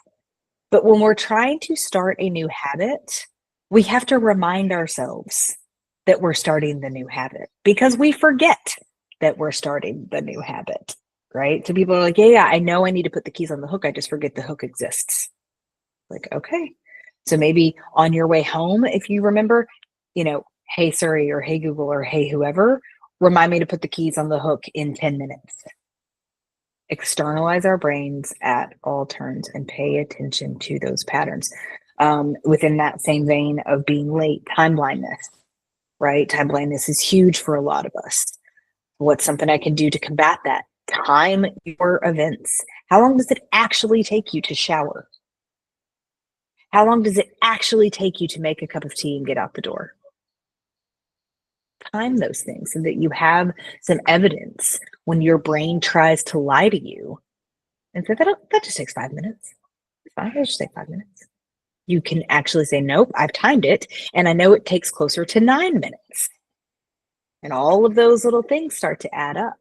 But when we're trying to start a new habit, we have to remind ourselves that we're starting the new habit because we forget that we're starting the new habit, right? So people are like, yeah, I know I need to put the keys on the hook. I just forget the hook exists. Like, okay. So maybe on your way home, if you remember, hey Siri or hey Google or hey whoever, remind me to put the keys on the hook in 10 minutes. Externalize our brains at all turns and pay attention to those patterns. Within that same vein of being late, time blindness, right? Time blindness is huge for a lot of us. What's something I can do to combat that? Time your events. How long does it actually take you to shower? How long does it actually take you to make a cup of tea and get out the door? Time those things so that you have some evidence when your brain tries to lie to you and say, that just takes 5 minutes. It's fine, it'll just take 5 minutes. You can actually say, nope, I've timed it, and I know it takes closer to 9 minutes. And all of those little things start to add up,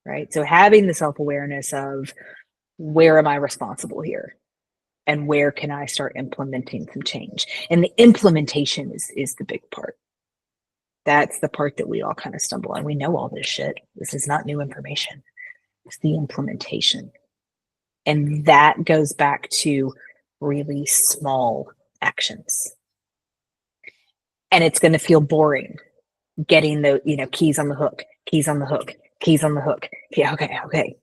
right? So having the self-awareness of where am I responsible here? And where can I start implementing some change? And the implementation is the big part. That's the part that we all kind of stumble on. We know all this shit. This is not new information. It's the implementation. And that goes back to really small actions. And it's going to feel boring getting the, keys on the hook, keys on the hook, keys on the hook. Yeah, okay.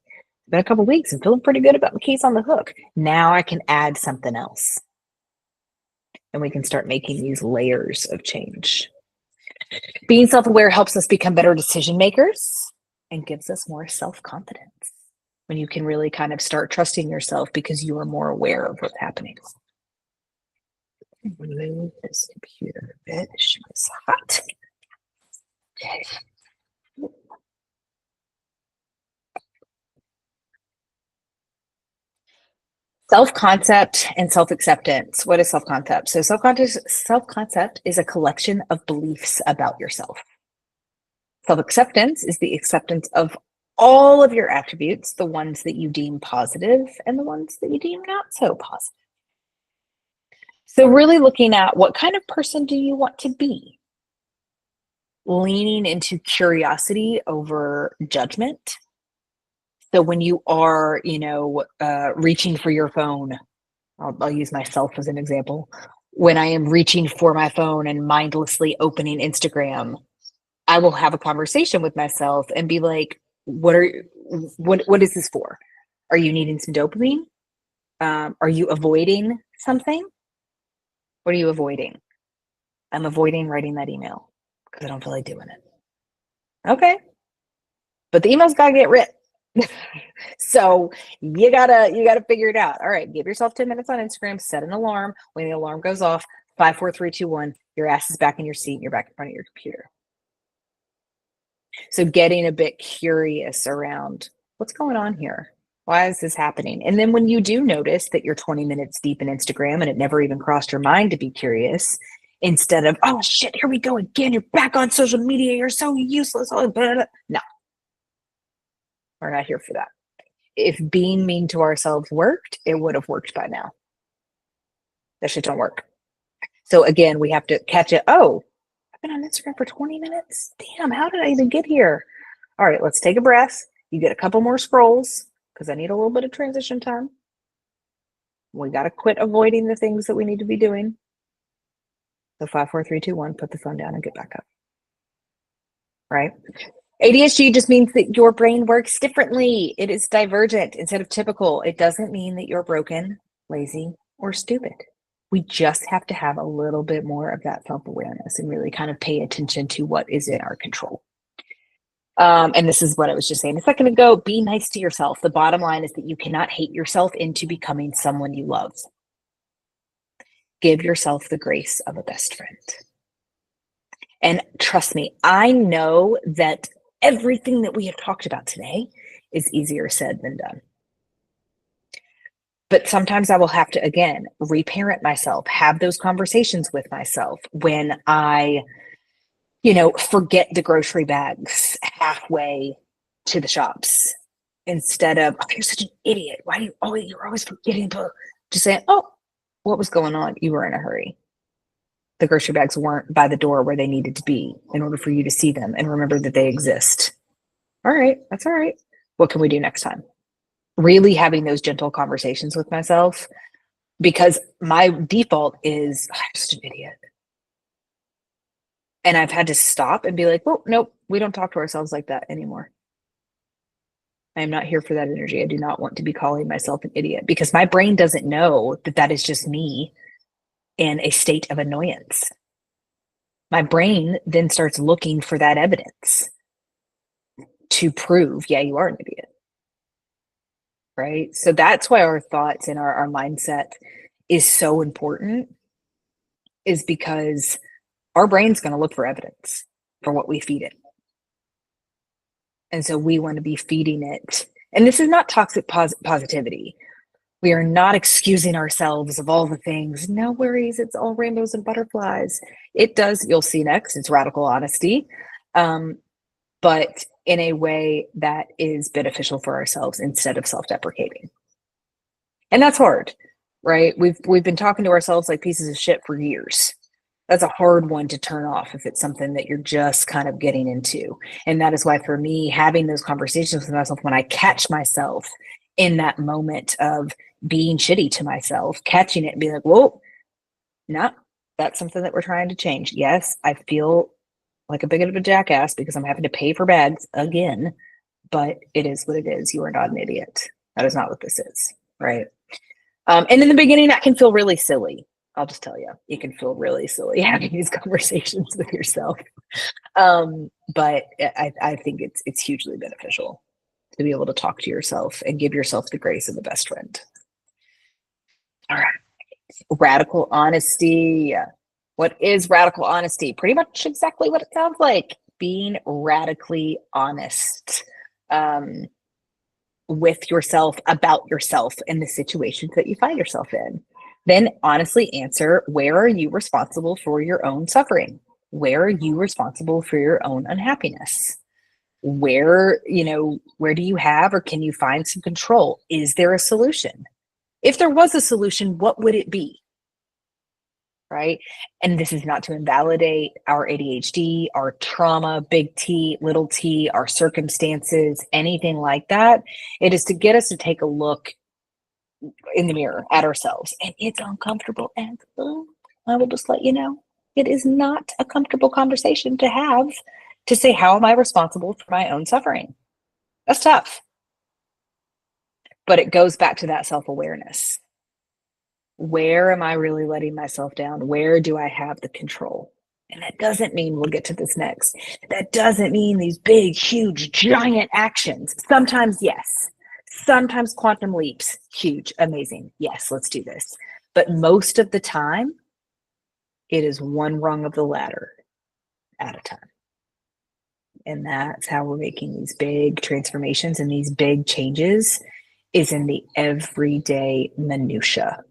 Been a couple of weeks and feeling pretty good about the keys on the hook. Now I can add something else. And we can start making these layers of change. Being self-aware helps us become better decision makers and gives us more self-confidence when you can really kind of start trusting yourself because you are more aware of what's happening. Move this computer a bit. It's hot. Okay. Self-concept and self-acceptance. What is self-concept? So self-concept is a collection of beliefs about yourself. Self-acceptance is the acceptance of all of your attributes, the ones that you deem positive and the ones that you deem not so positive. So really looking at what kind of person do you want to be? Leaning into curiosity over judgment. So when you are, reaching for your phone, I'll use myself as an example. When I am reaching for my phone and mindlessly opening Instagram, I will have a conversation with myself and be like, what is this for? Are you needing some dopamine? Are you avoiding something? What are you avoiding? I'm avoiding writing that email because I don't feel like doing it. Okay. But the email's got to get written. So you gotta figure it out. All right, give yourself 10 minutes on Instagram, set an alarm. When the alarm goes off, 5, 4, 3, 2, 1, your ass is back in your seat and you're back in front of your computer. So getting a bit curious around what's going on here. Why is this happening? And then when you do notice that you're 20 minutes deep in Instagram and it never even crossed your mind to be curious, instead of, oh shit, here we go again, you're back on social media, you're so useless. Oh, blah, blah. No, we're not here for that. If being mean to ourselves worked, it would have worked by now. That shit don't work. So again, we have to catch it. Oh, I've been on Instagram for 20 minutes. Damn, how did I even get here? All right, let's take a breath. You get a couple more scrolls because I need a little bit of transition time. We got to quit avoiding the things that we need to be doing. So 5, 4, 3, 2, 1, put the phone down and get back up. Right? ADHD just means that your brain works differently. It is divergent instead of typical. It doesn't mean that you're broken, lazy, or stupid. We just have to have a little bit more of that self-awareness and really kind of pay attention to what is in our control. And this is what I was just saying a second ago. Be nice to yourself. The bottom line is that you cannot hate yourself into becoming someone you love. Give yourself the grace of a best friend. And trust me, I know that everything that we have talked about today is easier said than done. But sometimes I will have to, again, reparent myself, have those conversations with myself when I, forget the grocery bags halfway to the shops instead of, oh, you're such an idiot. Why do you're always forgetting to just say, oh, what was going on? You were in a hurry. The grocery bags weren't by the door where they needed to be in order for you to see them and remember that they exist. All right, that's all right. What can we do next time? Really having those gentle conversations with myself, because my default is, I'm just an idiot. And I've had to stop and be like, well, nope, we don't talk to ourselves like that anymore. I am not here for that energy. I do not want to be calling myself an idiot because my brain doesn't know that that is just me in a state of annoyance. My brain then starts looking for that evidence to prove, yeah, you are an idiot. Right? So that's why our thoughts and our mindset is so important, is because our brain's going to look for evidence for what we feed it. And so we want to be feeding it. And this is not toxic positivity. We are not excusing ourselves of all the things. No worries, it's all rainbows and butterflies. It does, you'll see next, it's radical honesty. But in a way that is beneficial for ourselves instead of self-deprecating. And that's hard, right? We've been talking to ourselves like pieces of shit for years. That's a hard one to turn off if it's something that you're just kind of getting into. And that is why for me, having those conversations with myself, when I catch myself in that moment of being shitty to myself, catching it and being like, whoa, no, that's something that we're trying to change. Yes, I feel like a bit of a jackass because I'm having to pay for bags again, but it is what it is. You are not an idiot. That is not what this is, right? And in the beginning, that can feel really silly. I'll just tell you, it can feel really silly having these conversations with yourself. But I think it's hugely beneficial to be able to talk to yourself and give yourself the grace of the best friend. All right. Radical honesty. What is radical honesty? Pretty much exactly what it sounds like. Being radically honest with yourself, about yourself, and the situations that you find yourself in. Then honestly answer, where are you responsible for your own suffering? Where are you responsible for your own unhappiness? Where do you have or can you find some control? Is there a solution? If there was a solution, what would it be? Right? And this is not to invalidate our ADHD, our trauma, big T, little t, our circumstances, anything like that. It is to get us to take a look in the mirror at ourselves. And it's uncomfortable. And I will just let you know, it is not a comfortable conversation to have, to say, how am I responsible for my own suffering? That's tough. But it goes back to that self-awareness. Where am I really letting myself down? Where do I have the control? And that doesn't mean, we'll get to this next, that doesn't mean these big, huge, giant actions. Sometimes, yes. Sometimes quantum leaps, huge, amazing. Yes, let's do this. But most of the time, it is one rung of the ladder at a time. And that's how we're making these big transformations and these big changes, is in the everyday minutia,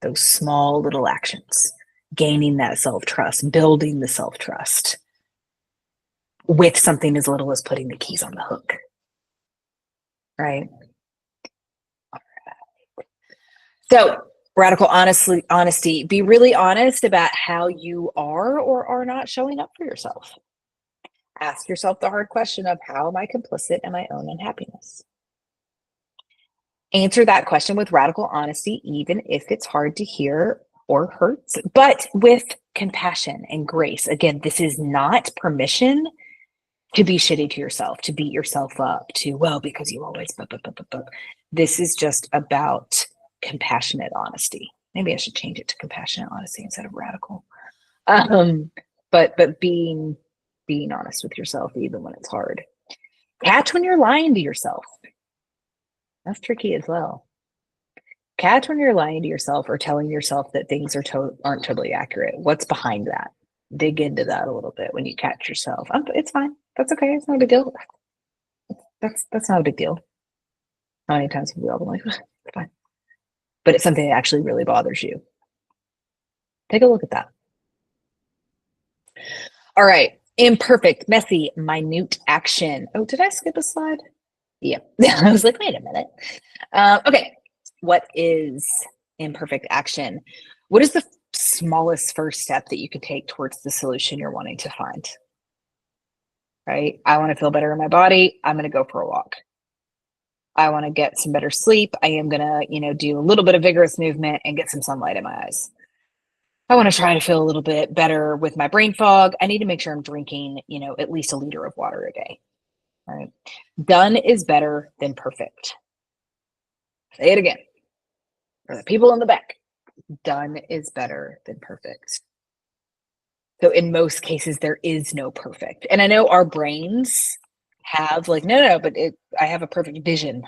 those small little actions, gaining that self-trust, building the self-trust with something as little as putting the keys on the hook, right? So radical honesty, be really honest about how you are or are not showing up for yourself. Ask yourself the hard question of, how am I complicit in my own unhappiness? Answer that question with radical honesty, even if it's hard to hear or hurts, but with compassion and grace. Again, this is not permission to be shitty to yourself, to beat yourself up, to, well, because you always, This is just about compassionate honesty. Maybe I should change it to compassionate honesty instead of radical. But being honest with yourself, even when it's hard. Catch when you're lying to yourself. That's tricky as well. Catch when you're lying to yourself or telling yourself that things aren't totally accurate. What's behind that? Dig into that a little bit when you catch yourself. It's fine. That's okay. It's not a big deal. That's not a big deal. How many times have we all been like, it's fine. But it's something that actually really bothers you. Take a look at that. All right. Imperfect, messy, minute action. Oh, did I skip a slide? Yeah. I was like, wait a minute. Okay. What is imperfect action? What is the smallest first step that you could take towards the solution you're wanting to find? Right? I want to feel better in my body. I'm going to go for a walk. I want to get some better sleep. I am going to, do a little bit of vigorous movement and get some sunlight in my eyes. I want to try to feel a little bit better with my brain fog. I need to make sure I'm drinking, at least 1 liter of water a day. All right. Done is better than perfect. Say it again. For the people in the back, done is better than perfect. So in most cases, there is no perfect. And I know our brains have like, no, but I have a perfect vision.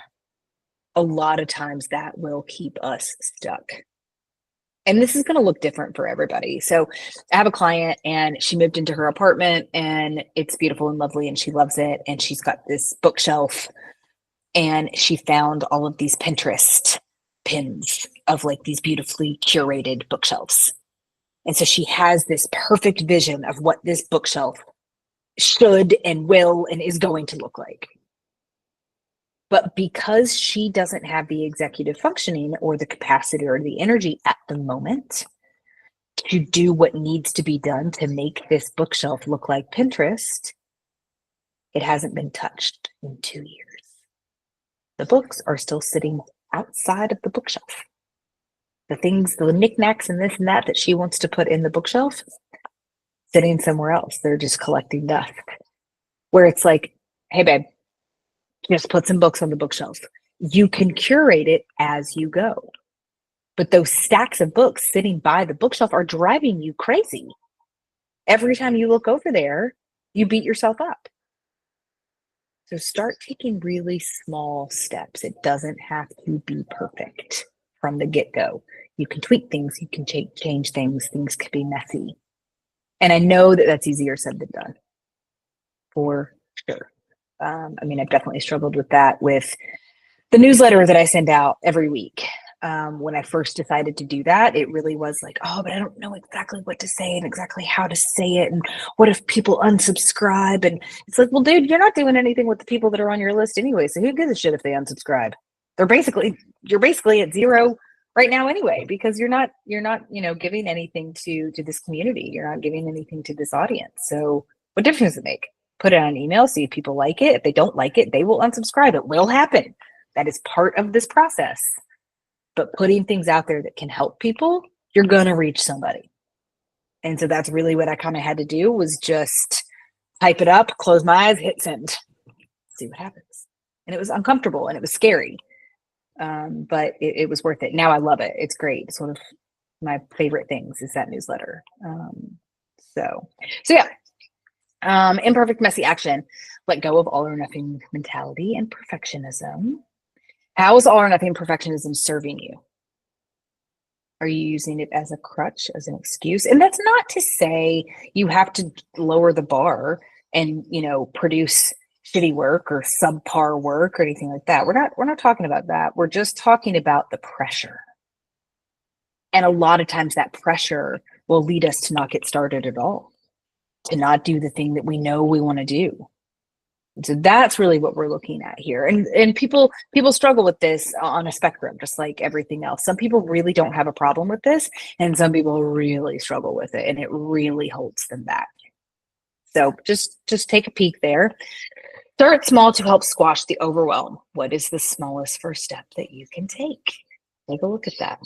A lot of times that will keep us stuck. And this is going to look different for everybody. So I have a client and she moved into her apartment and it's beautiful and lovely and she loves it. And she's got this bookshelf and she found all of these Pinterest pins of like these beautifully curated bookshelves. And so she has this perfect vision of what this bookshelf should and will and is going to look like. But because she doesn't have the executive functioning or the capacity or the energy at the moment to do what needs to be done to make this bookshelf look like Pinterest, it hasn't been touched in 2 years. The books are still sitting outside of the bookshelf. The things, the knickknacks and this and that she wants to put in the bookshelf, sitting somewhere else. They're just collecting dust. Where it's like, hey, babe, just put some books on the bookshelf. You can curate it as you go. But those stacks of books sitting by the bookshelf are driving you crazy. Every time you look over there, you beat yourself up. So start taking really small steps. It doesn't have to be perfect from the get-go. You can tweak things, you can change things, things can be messy. And I know that that's easier said than done, for sure. I've definitely struggled with that with the newsletter that I send out every week. When I first decided to do that, it really was like, oh, but I don't know exactly what to say and exactly how to say it. And what if people unsubscribe? And it's like, well, dude, you're not doing anything with the people that are on your list anyway. So who gives a shit if they unsubscribe? You're basically at zero right now anyway, because you're not, giving anything to this community. You're not giving anything to this audience. So what difference does it make? Put it on an email, see if people like it. If they don't like it, they will unsubscribe. It will happen. That is part of this process. But putting things out there that can help people, you're going to reach somebody. And so that's really what I kind of had to do, was just type it up, close my eyes, hit send, see what happens. And it was uncomfortable and it was scary. But it was worth it. Now I love it. It's great. It's one of my favorite things is that newsletter. So yeah. Imperfect, messy action. Let go of all or nothing mentality and perfectionism. How is all or nothing perfectionism serving you? Are you using it as a crutch, as an excuse? And that's not to say you have to lower the bar and, produce shitty work or subpar work or anything like that. We're not talking about that. We're just talking about the pressure. And a lot of times that pressure will lead us to not get started at all, to not do the thing that we know we want to do. So that's really what we're looking at here. And people struggle with this on a spectrum, just like everything else. Some people really don't have a problem with this, and some people really struggle with it, and it really holds them back. So just take a peek there. Start small to help squash the overwhelm. What is the smallest first step that you can take? Take a look at that.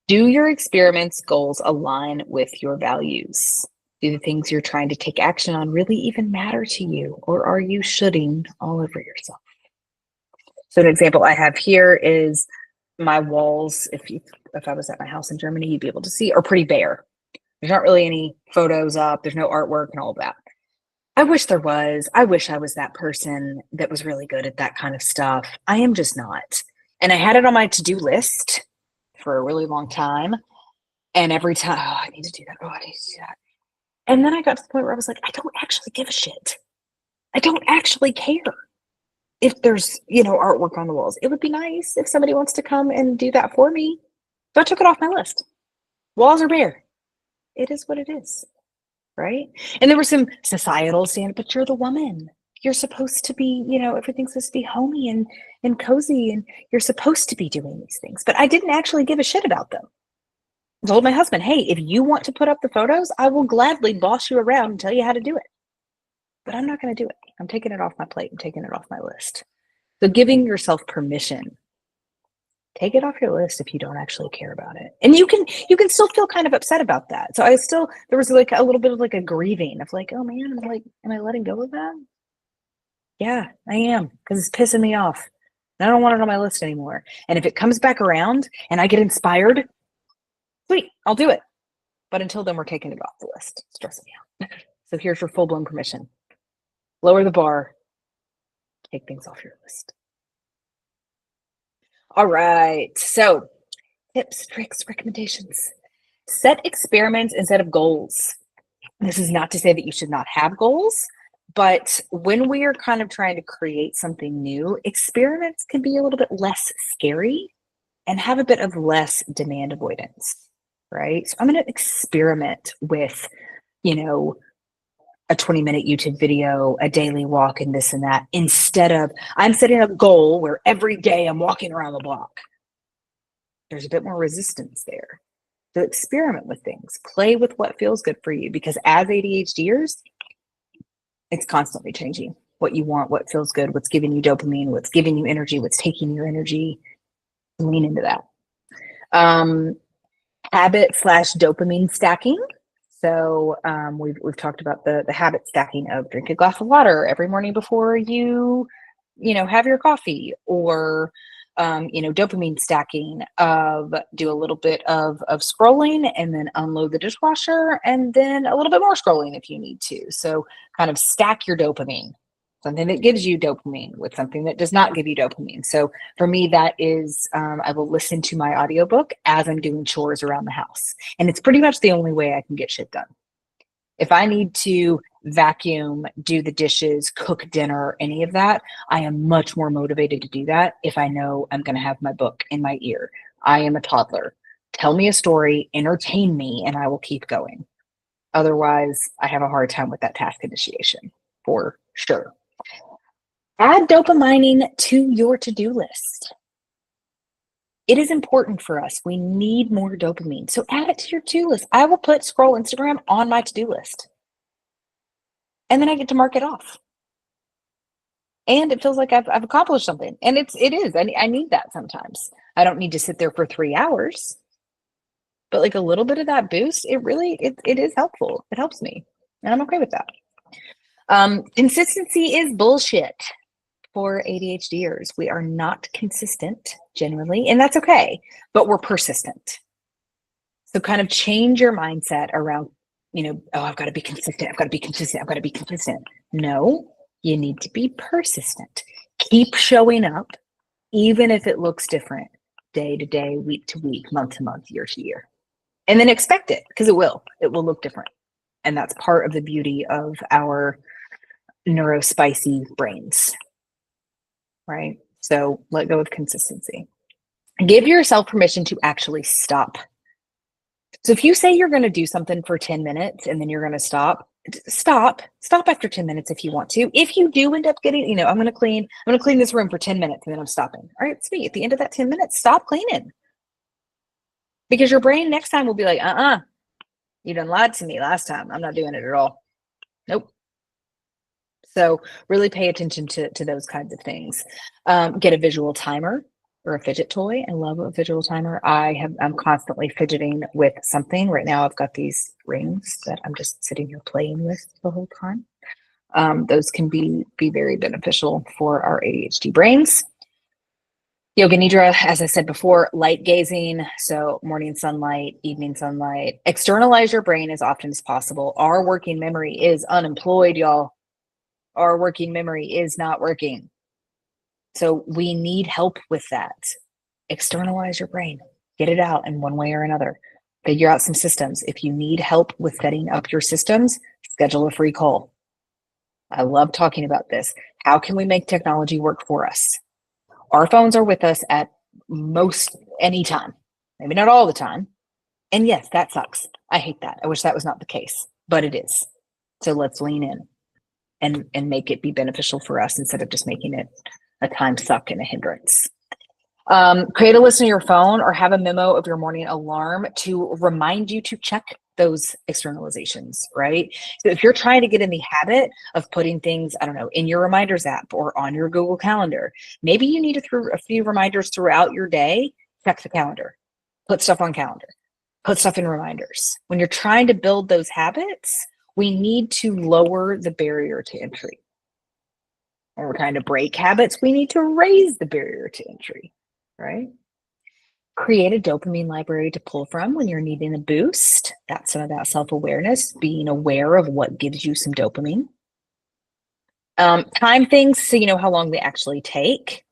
Do your experiments goals align with your values? Do the things you're trying to take action on really even matter to you, or are you shoulding all over yourself? So an example I have here is my walls. If I was at my house in Germany, you'd be able to see are pretty bare. There's not really any photos up. There's no artwork and all of that. I wish there was. I wish I was that person that was really good at that kind of stuff. I am just not. And I had it on my to-do list for a really long time. And every time, I need to do that. I need to do that. And then I got to the point where I was like, I don't actually give a shit. I don't actually care if there's, artwork on the walls. It would be nice if somebody wants to come and do that for me. So I took it off my list. Walls are bare. It is what it is, right? And there were some societal standards, but you're the woman. You're supposed to be, everything's supposed to be homey and cozy, and you're supposed to be doing these things. But I didn't actually give a shit about them. I told my husband, hey, if you want to put up the photos, I will gladly boss you around and tell you how to do it. But I'm not going to do it. I'm taking it off my plate. I'm taking it off my list. So giving yourself permission. Take it off your list if you don't actually care about it. And you can still feel kind of upset about that. So there was like a little bit of like a grieving of like, oh man, am I letting go of that? Yeah, I am, because it's pissing me off. I don't want it on my list anymore. And if it comes back around and I get inspired, sweet, I'll do it. But until then, we're taking it off the list. It's stressing me out. So here's your full-blown permission. Lower the bar. Take things off your list. All right. So tips, tricks, recommendations. Set experiments instead of goals. This is not to say that you should not have goals, but when we are kind of trying to create something new, experiments can be a little bit less scary and have a bit of less demand avoidance, right? So I'm going to experiment with, a 20-minute YouTube video, a daily walk, and this and that, instead of I'm setting a goal where every day I'm walking around the block. There's a bit more resistance there. So experiment with things, play with what feels good for you, because as ADHDers, it's constantly changing what you want, what feels good, what's giving you dopamine, what's giving you energy, what's taking your energy. Lean into that. Habit/dopamine stacking. So we've talked about the habit stacking of drink a glass of water every morning before you have your coffee, or dopamine stacking of do a little bit of scrolling and then unload the dishwasher and then a little bit more scrolling if you need to. So kind of stack your dopamine, something that gives you dopamine with something that does not give you dopamine. So for me, that is, I will listen to my audiobook as I'm doing chores around the house. And it's pretty much the only way I can get shit done. If I need to vacuum, do the dishes, cook dinner, any of that, I am much more motivated to do that if I know I'm going to have my book in my ear. I am a toddler. Tell me a story, entertain me, and I will keep going. Otherwise, I have a hard time with that task initiation, for sure. Add dopamining to your to-do list. It is important for us. We need more dopamine. So add it to your to-do list. I will put scroll Instagram on my to-do list. And then I get to mark it off. And it feels like I've accomplished something. And it is. I need that sometimes. I don't need to sit there for 3 hours. But like a little bit of that boost, it is helpful. It helps me. And I'm okay with that. Consistency is bullshit. For ADHDers, we are not consistent generally, and that's okay, but we're persistent. So kind of change your mindset around, I've got to be consistent. I've got to be consistent. I've got to be consistent. No, you need to be persistent. Keep showing up, even if it looks different day to day, week to week, month to month, year to year. And then expect it, because it will look different. And that's part of the beauty of our neurospicy brains, right? So let go of consistency. Give yourself permission to actually stop. So if you say you're going to do something for 10 minutes and then you're going to stop after 10 minutes if you want to. If you do end up getting, I'm going to clean this room for 10 minutes and then I'm stopping. All right, sweet. At the end of that 10 minutes, stop cleaning. Because your brain next time will be like, you done lied to me last time. I'm not doing it at all. Nope. So really pay attention to those kinds of things. Get a visual timer or a fidget toy. I love a visual timer. I'm constantly fidgeting with something. Right now I've got these rings that I'm just sitting here playing with the whole time. Those can be very beneficial for our ADHD brains. Yoga Nidra, as I said before, light gazing. So morning sunlight, evening sunlight. Externalize your brain as often as possible. Our working memory is unemployed, y'all. Our working memory is not working. So we need help with that. Externalize your brain. Get it out in one way or another. Figure out some systems. If you need help with setting up your systems, schedule a free call. I love talking about this. How can we make technology work for us? Our phones are with us at most any time. Maybe not all the time. And yes, that sucks. I hate that. I wish that was not the case, but it is. So let's lean in and make it be beneficial for us instead of just making it a time suck and a hindrance. Create a list on your phone or have a memo of your morning alarm to remind you to check those externalizations, right? So if you're trying to get in the habit of putting things, I don't know, in your reminders app or on your Google Calendar, maybe you need to throw a few reminders throughout your day. Check the calendar, put stuff on calendar, put stuff in reminders. When you're trying to build those habits, we need to lower the barrier to entry. When we're trying to break habits, we need to raise the barrier to entry, right? Create a dopamine library to pull from when you're needing a boost. That's some of that self-awareness, being aware of what gives you some dopamine. Time things so you know how long they actually take.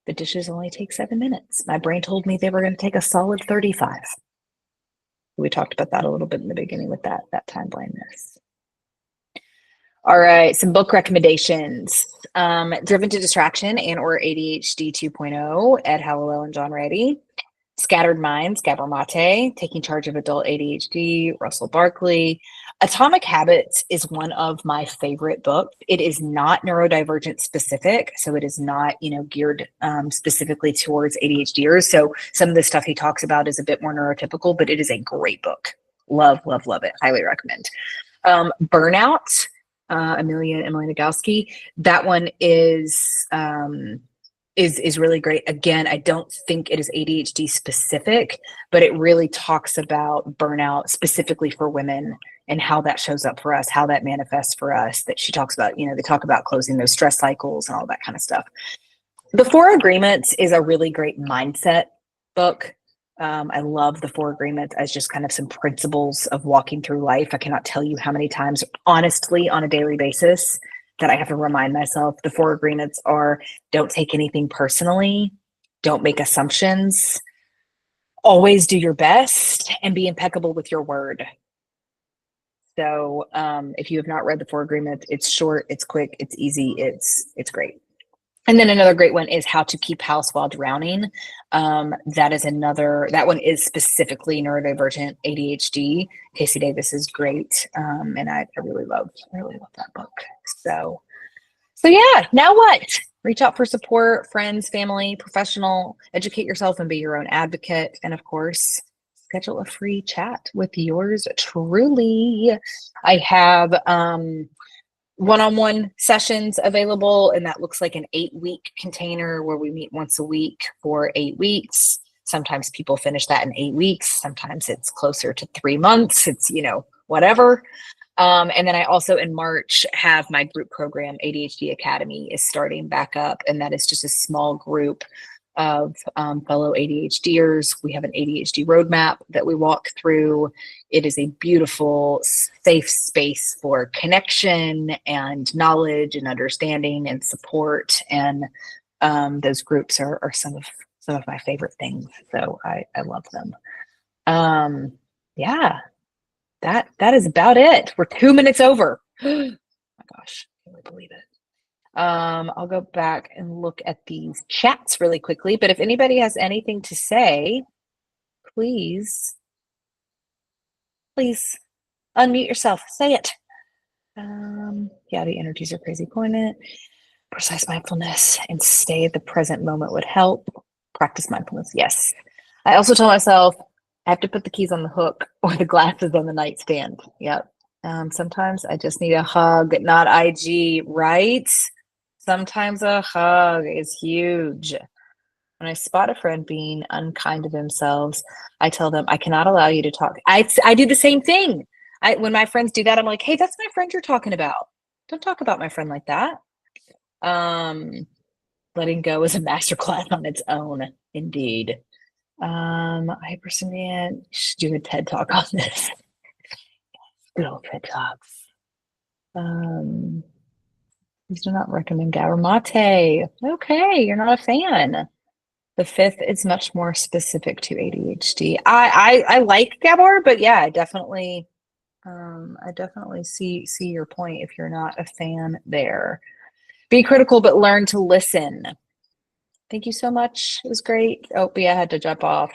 The dishes only take 7 minutes. My brain told me they were going to take a solid 35. We talked about that a little bit in the beginning with that time blindness. All right, some book recommendations. Driven to Distraction and/or ADHD 2.0, Ed Hallowell and John Reddy. Scattered Minds, Gabor Mate, Taking Charge of Adult ADHD, Russell Barkley. Atomic Habits is one of my favorite books. It is not neurodivergent specific, so it is not, geared specifically towards ADHDers. So some of the stuff he talks about is a bit more neurotypical, but it is a great book. Love, love, love it. Highly recommend. Burnout, Emily Nagoski. That one is really great. Again, I don't think it is ADHD specific, but it really talks about burnout specifically for women and how that shows up for us, how that manifests for us. That she talks about, they talk about closing those stress cycles and all that kind of stuff. The 4 Agreements is a really great mindset book. I love the 4 Agreements as just kind of some principles of walking through life. I cannot tell you how many times, honestly, on a daily basis, that I have to remind myself the 4 Agreements are: don't take anything personally, don't make assumptions, always do your best, and be impeccable with your word. So if you have not read the 4 Agreements, it's short, it's quick, it's easy, it's great. And then another great one is How to Keep House While Drowning. That one is specifically neurodivergent ADHD. Casey Davis is great. And I really love that book. So yeah, now what? Reach out for support, friends, family, professional, educate yourself and be your own advocate. And of course, schedule a free chat with yours truly. I have, one-on-one sessions available, and that looks like an 8-week container where we meet once a week for 8 weeks. Sometimes people finish that in 8 weeks. Sometimes it's closer to 3 months. It's, whatever. And then I also in March have my group program, ADHD Academy, is starting back up. And that is just a small group of fellow ADHDers. We have an ADHD roadmap that we walk through. It is a beautiful, safe space for connection and knowledge and understanding and support. And Those groups are some of my favorite things. So I love them. Yeah, that is about it. We're 2 minutes over. Oh my gosh, I can't believe it. I'll go back and look at these chats really quickly, but if anybody has anything to say, please unmute yourself. Say it. Yeah, the energies are crazy. Poignant, precise mindfulness, and stay at the present moment would help. Practice mindfulness. Yes. I also tell myself I have to put the keys on the hook or the glasses on the nightstand. Yep. Sometimes I just need a hug, not IG, right? Sometimes a hug is huge. When I spot a friend being unkind to themselves, I tell them, I cannot allow you to talk. I do the same thing. When my friends do that, I'm like, hey, that's my friend you're talking about. Don't talk about my friend like that. Letting go is a masterclass on its own, indeed. Hypersomnia, should do a TED Talk on this. Good old TED Talks. Please do not recommend Gabor Mate. Okay, you're not a fan. The 5th is much more specific to ADHD. I like Gabor, but yeah, I definitely see your point if you're not a fan there. Be critical, but learn to listen. Thank you so much. It was great. Oh, but yeah, I had to jump off.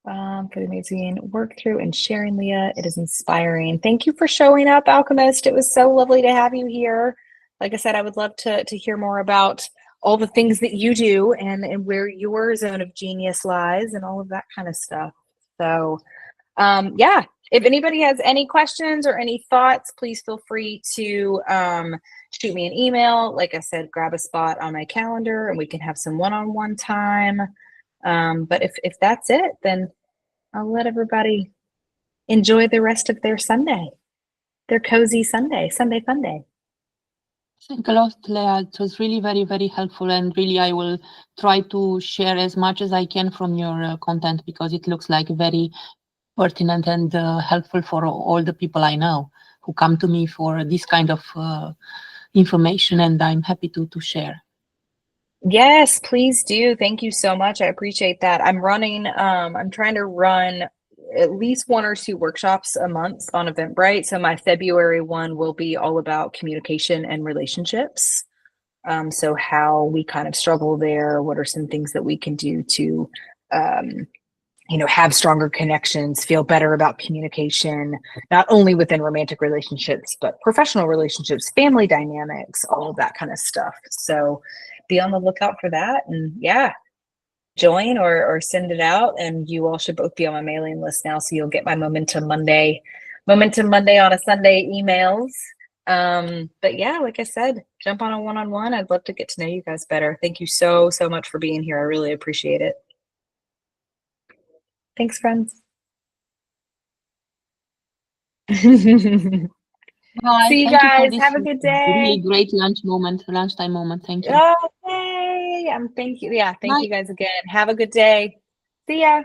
For the amazing work through and sharing, Leah. It is inspiring. Thank you for showing up, Alchemist. It was so lovely to have you here. Like I said, I would love to hear more about all the things that you do and where your zone of genius lies and all of that kind of stuff. So yeah, if anybody has any questions or any thoughts, please feel free to shoot me an email. Like I said, grab a spot on my calendar and we can have some one-on-one time. But if that's it, then I'll let everybody enjoy the rest of their Sunday, their cozy Sunday fun day. Thanks a lot, Leah. It was really very, very helpful, and really I will try to share as much as I can from your content, because it looks like very pertinent and helpful for all the people I know who come to me for this kind of information, and I'm happy to share. Yes, please do. Thank you so much. I appreciate that. I'm trying to run at least 1 or 2 workshops a month on Eventbrite. So my February one will be all about communication and relationships. So how we kind of struggle there, what are some things that we can do to, have stronger connections, feel better about communication, not only within romantic relationships, but professional relationships, family dynamics, all of that kind of stuff. So be on the lookout for that. And yeah, join or send it out. And you all should both be on my mailing list now. So you'll get my Momentum Monday on a Sunday emails. But yeah, like I said, jump on a one-on-one. I'd love to get to know you guys better. Thank you so much for being here. I really appreciate it. Thanks, friends. Bye. See you guys. Have a good day. Really great lunchtime moment. Thank you. Oh, yay. Thank you. Yeah, thank you guys again. Have a good day. See ya.